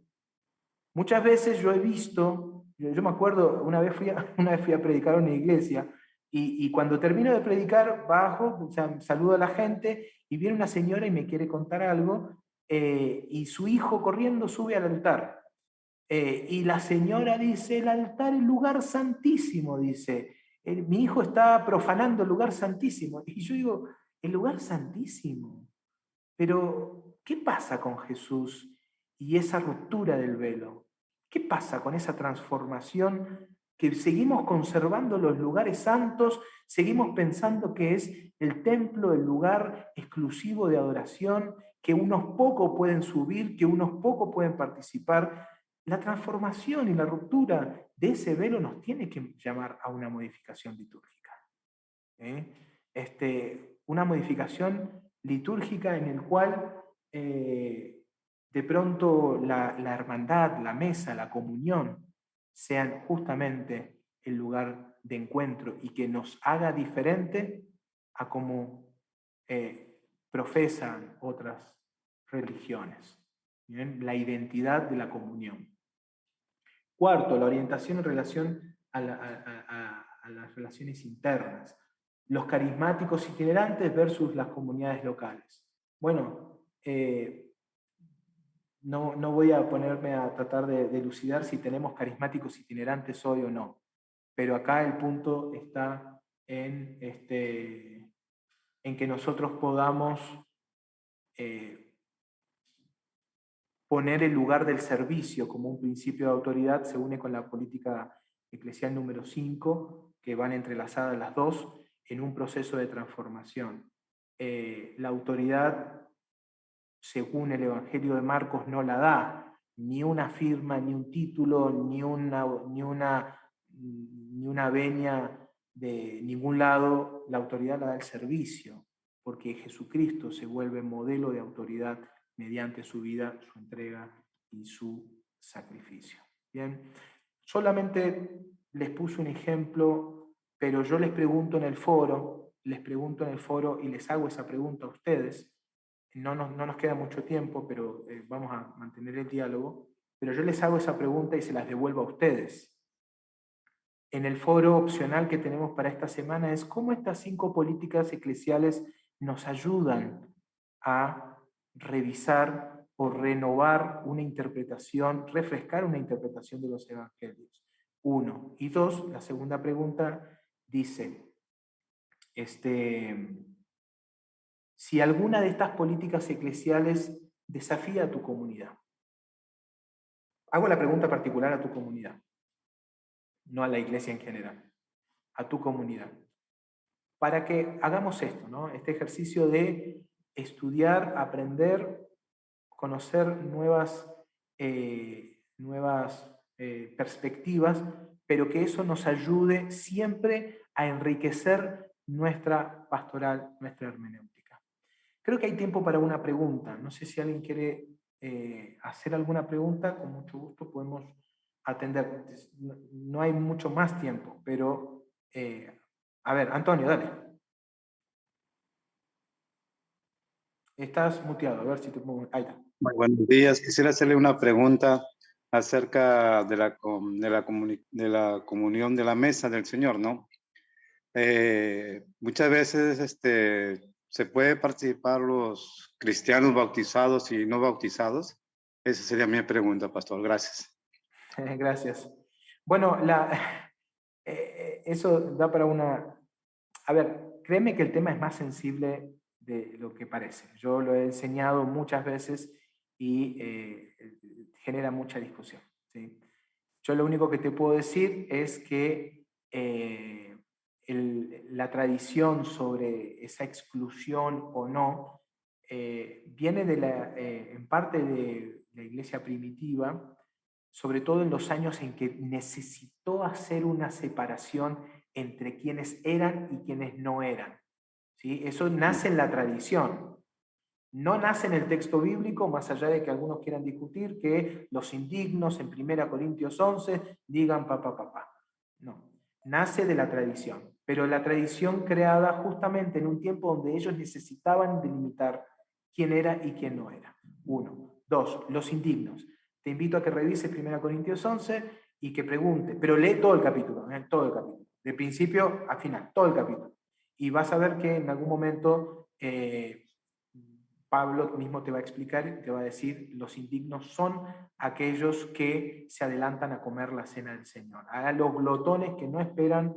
Muchas veces yo he visto, yo me acuerdo, una vez fui a predicar a una iglesia y cuando termino de predicar bajo, o sea, saludo a la gente y viene una señora y me quiere contar algo y su hijo corriendo sube al altar. Y la señora dice, el altar es lugar santísimo, dice. Mi hijo está profanando el lugar santísimo. Y yo digo, el lugar santísimo. Pero, ¿qué pasa con Jesús y esa ruptura del velo? ¿Qué pasa con esa transformación que seguimos conservando los lugares santos, seguimos pensando que es el templo, el lugar exclusivo de adoración, que unos pocos pueden subir, que unos pocos pueden participar? La transformación y la ruptura de ese velo nos tiene que llamar a una modificación litúrgica. Una modificación litúrgica en el cual de pronto la hermandad, la mesa, la comunión sean justamente el lugar de encuentro y que nos haga diferente a como profesan otras religiones. ¿Bien? La identidad de la comunión. Cuarto, la orientación en relación a las relaciones internas. Los carismáticos itinerantes versus las comunidades locales. Bueno, no voy a ponerme a tratar de elucidar si tenemos carismáticos itinerantes hoy o no, pero acá el punto está en que nosotros podamos poner el lugar del servicio como un principio de autoridad. Se une con la política eclesial número 5, que van entrelazadas las dos en un proceso de transformación. La autoridad, según el Evangelio de Marcos, no la da ni una firma, ni un título, ni una venia de ningún lado. La autoridad la da el servicio, porque Jesucristo se vuelve modelo de autoridad mediante su vida, su entrega y su sacrificio. Bien, solamente les puse un ejemplo, pero yo les pregunto en el foro y les hago esa pregunta a ustedes. No nos queda mucho tiempo, pero vamos a mantener el diálogo. Pero yo les hago esa pregunta y se las devuelvo a ustedes. En el foro opcional que tenemos para esta semana es cómo estas 5 políticas eclesiales nos ayudan a revisar o renovar una interpretación, refrescar una interpretación de los evangelios. 1. Y 2, la segunda pregunta dice, si alguna de estas políticas eclesiales desafía a tu comunidad. Hago la pregunta particular a tu comunidad, no a la iglesia en general, a tu comunidad. Para que hagamos esto, ¿no? Este ejercicio de estudiar, aprender, conocer nuevas perspectivas, pero que eso nos ayude siempre a enriquecer nuestra pastoral, nuestra hermenéutica. Creo que hay tiempo para una pregunta. No sé si alguien quiere hacer alguna pregunta, con mucho gusto podemos atender. No hay mucho más tiempo, pero a ver, Antonio, dale. Estás muteado, a ver si te pongo. Ahí está. Muy buenos días. Quisiera hacerle una pregunta acerca de la comunión de la mesa del Señor, ¿no? Muchas veces se puede participar los cristianos bautizados y no bautizados. Esa sería mi pregunta, pastor. Gracias. Gracias. Bueno, eso da para una... A ver, créeme que el tema es más sensible de lo que parece. Yo lo he enseñado muchas veces y genera mucha discusión, ¿sí? Yo lo único que te puedo decir es que la tradición sobre esa exclusión o no viene en parte de la iglesia primitiva, sobre todo en los años en que necesitó hacer una separación entre quienes eran y quienes no eran, ¿sí? Eso nace en la tradición. No nace en el texto bíblico, más allá de que algunos quieran discutir que los indignos en 1 Corintios 11 digan papá, papá. No, nace de la tradición, pero la tradición creada justamente en un tiempo donde ellos necesitaban delimitar quién era y quién no era. 1. 2. Los indignos. Te invito a que revises 1 Corintios 11 y que pregunte, pero lee todo el capítulo, todo el capítulo, de principio a final, todo el capítulo. Y vas a ver que en algún momento... Pablo mismo te va a explicar, te va a decir, los indignos son aquellos que se adelantan a comer la cena del Señor, a los glotones que no esperan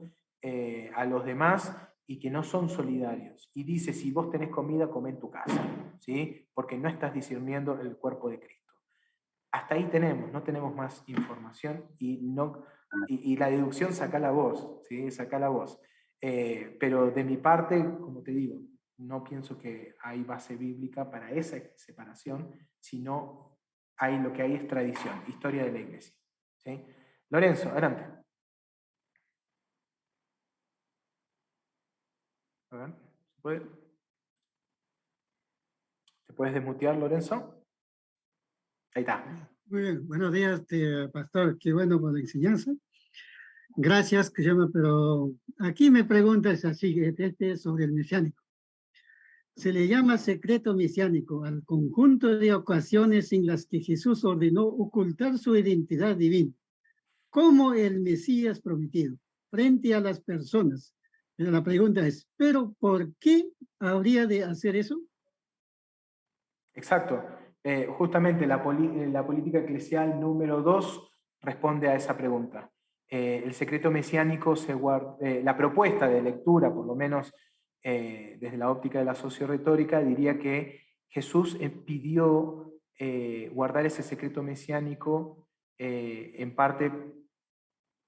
a los demás y que no son solidarios. Y dice, si vos tenés comida, come en tu casa, ¿sí? Porque no estás discerniendo el cuerpo de Cristo. Hasta ahí no tenemos más información y la deducción saca la voz, ¿sí? Saca la voz. Pero de mi parte, como te digo, no pienso que hay base bíblica para esa separación, sino lo que hay es tradición, historia de la iglesia, ¿sí? Lorenzo, adelante. A ver, ¿te puedes desmutear, Lorenzo? Ahí está. Muy bien, buenos días, pastor, qué bueno por la enseñanza. Gracias, pero aquí me preguntas así, sobre el mesiánico. Se le llama secreto mesiánico al conjunto de ocasiones en las que Jesús ordenó ocultar su identidad divina, como el Mesías prometido, frente a las personas. Pero la pregunta es, ¿pero por qué habría de hacer eso? Exacto. Justamente la política eclesial número 2 responde a esa pregunta. El secreto mesiánico la propuesta de lectura, por lo menos desde la óptica de la socioretórica, diría que Jesús pidió guardar ese secreto mesiánico en parte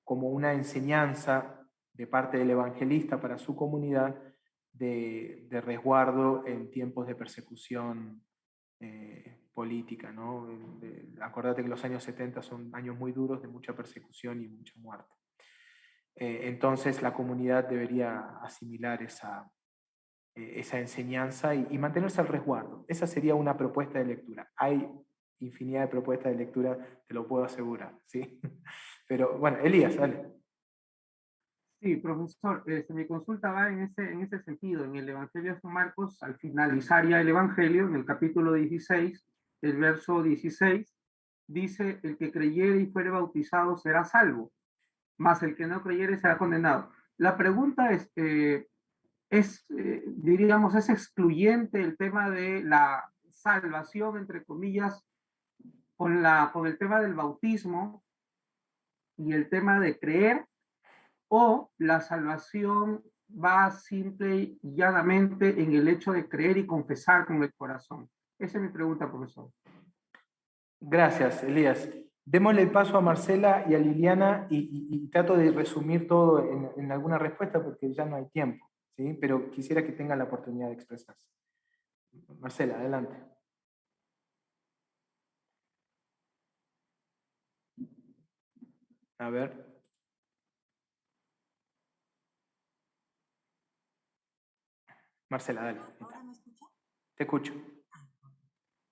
como una enseñanza de parte del evangelista para su comunidad de resguardo en tiempos de persecución política, ¿no? Acordate que los años 70 son años muy duros de mucha persecución y mucha muerte. Entonces la comunidad debería asimilar esa enseñanza y mantenerse al resguardo. Esa sería una propuesta de lectura. Hay infinidad de propuestas de lectura, te lo puedo asegurar, ¿sí? Pero bueno, Elías, dale. Sí, profesor, mi consulta va en ese sentido. En el Evangelio de San Marcos, al finalizar ya el Evangelio, en el capítulo 16, el verso 16, dice, el que creyere y fuere bautizado será salvo, mas el que no creyere será condenado. La pregunta es, diríamos, es excluyente el tema de la salvación, entre comillas, con el tema del bautismo y el tema de creer, o la salvación va simple y llanamente en el hecho de creer y confesar con el corazón. Esa es mi pregunta, profesor. Gracias, Elías. Démosle el paso a Marcela y a Liliana y trato de resumir todo en alguna respuesta porque ya no hay tiempo, ¿sí? Pero quisiera que tengan la oportunidad de expresarse. Marcela, adelante. A ver. Marcela, dale. ¿Ahora me escucha? Te escucho.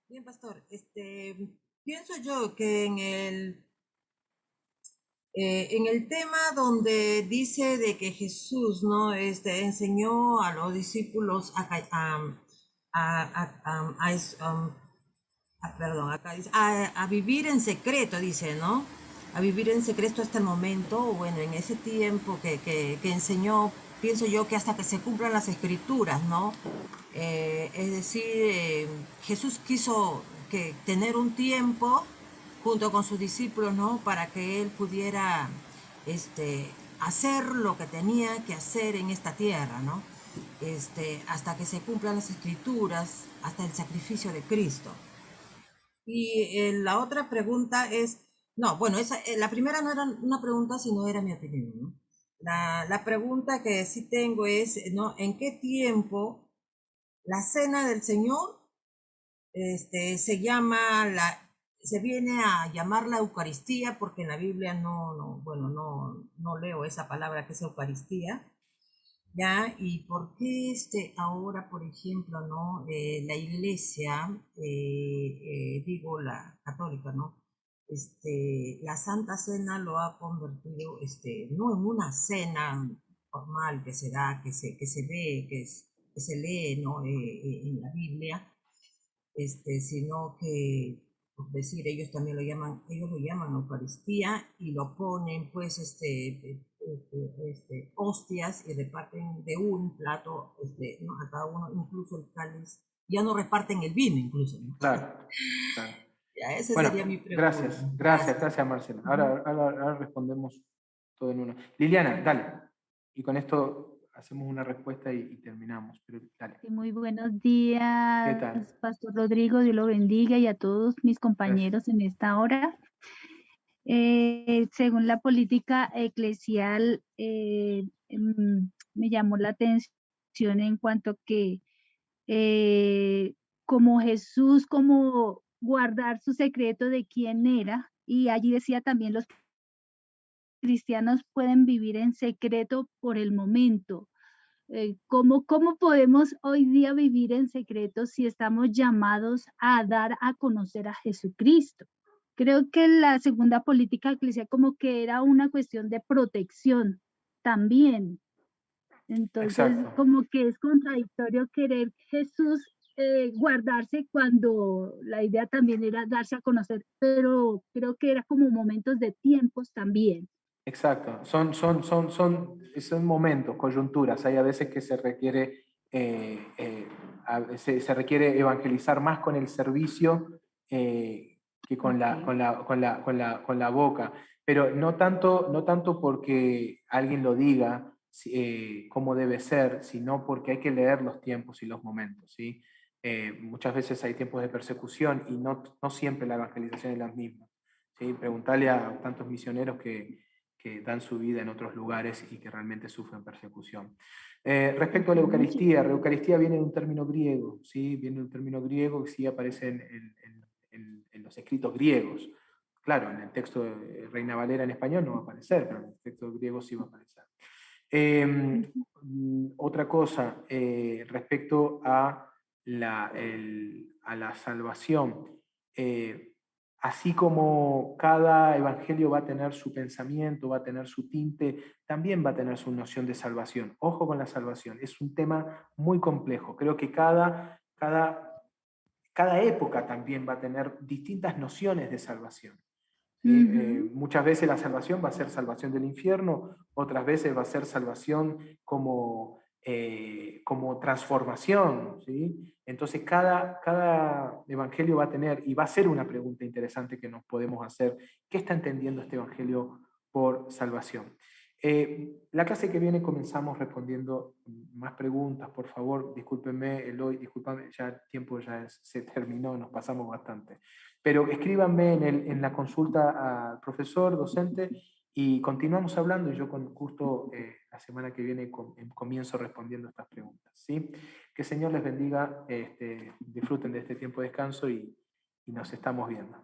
Bien, pastor. Pienso yo que en el tema donde dice de que Jesús, ¿no? Enseñó a los discípulos a vivir en secreto, dice, ¿no? A vivir en secreto hasta el momento, bueno, en ese tiempo que enseñó, pienso yo que hasta que se cumplan las escrituras, ¿no? Es decir, Jesús quiso que tener un tiempo junto con sus discípulos, ¿no? Para que él pudiera hacer lo que tenía que hacer en esta tierra, ¿no? Hasta que se cumplan las escrituras, hasta el sacrificio de Cristo. Y la otra pregunta es, no, bueno, la primera no era una pregunta, sino era mi opinión, ¿no? La pregunta que sí tengo es, ¿no? ¿En qué tiempo la cena del Señor se viene a llamar la Eucaristía? Porque en la Biblia no leo esa palabra que es Eucaristía, ¿ya? ¿Y por qué ahora, por ejemplo, ¿no? La iglesia, digo la católica, ¿no? La Santa Cena lo ha convertido, no en una cena formal que se da, que se ve, que se lee, ¿no? En la Biblia, sino que, por decir, ellos lo llaman Eucaristía y lo ponen, pues, hostias y reparten de un plato, ¿no? A cada uno, incluso el cáliz, ya no reparten el vino, incluso, ¿no? Claro, claro. Ya, esa Bueno, sería mi pregunta. gracias, Marcela. Ahora respondemos todo en uno. Liliana, dale. Y con esto hacemos una respuesta y terminamos. Pero dale. Muy buenos ¿Qué días, tal? Pastor Rodrigo, Dios lo bendiga, y a todos mis compañeros en esta hora. Según la política eclesial, me llamó la atención en cuanto que como Jesús, como guardar su secreto de quién era, y allí decía también los cristianos pueden vivir en secreto por el momento. ¿Cómo podemos hoy día vivir en secreto si estamos llamados a dar a conocer a Jesucristo? Creo que la segunda política eclesial como que era una cuestión de protección también. Entonces, Exacto. como que es contradictorio querer Jesús guardarse cuando la idea también era darse a conocer, pero creo que era como momentos de tiempos también. Exacto, son momentos, coyunturas. Hay a veces que se requiere, se requiere evangelizar más con el servicio que con la boca. Pero no tanto porque alguien lo diga cómo debe ser, sino porque hay que leer los tiempos y los momentos, ¿sí? Muchas veces hay tiempos de persecución y no siempre la evangelización es la misma, ¿sí? Preguntarle a tantos misioneros que dan su vida en otros lugares y que realmente sufren persecución. Respecto a la Eucaristía viene de un término griego, ¿sí? Viene de un término griego que sí aparece en los escritos griegos. Claro, en el texto de Reina Valera en español no va a aparecer, pero en el texto griego sí va a aparecer. Otra cosa, respecto a la salvación. Así como cada evangelio va a tener su pensamiento, va a tener su tinte, también va a tener su noción de salvación. Ojo con la salvación, es un tema muy complejo. Creo que cada época también va a tener distintas nociones de salvación. Muchas veces la salvación va a ser salvación del infierno, otras veces va a ser salvación como transformación, ¿sí? Entonces cada evangelio va a tener, y va a ser una pregunta interesante que nos podemos hacer, ¿qué está entendiendo este evangelio por salvación? La clase que viene comenzamos respondiendo más preguntas, por favor, discúlpenme, Eloy, discúlpame, ya el tiempo se terminó, nos pasamos bastante. Pero escríbanme en la consulta al profesor, docente, y continuamos hablando, y yo con gusto la semana que viene comienzo respondiendo estas preguntas, ¿sí? Que el Señor les bendiga, disfruten de este tiempo de descanso y nos estamos viendo.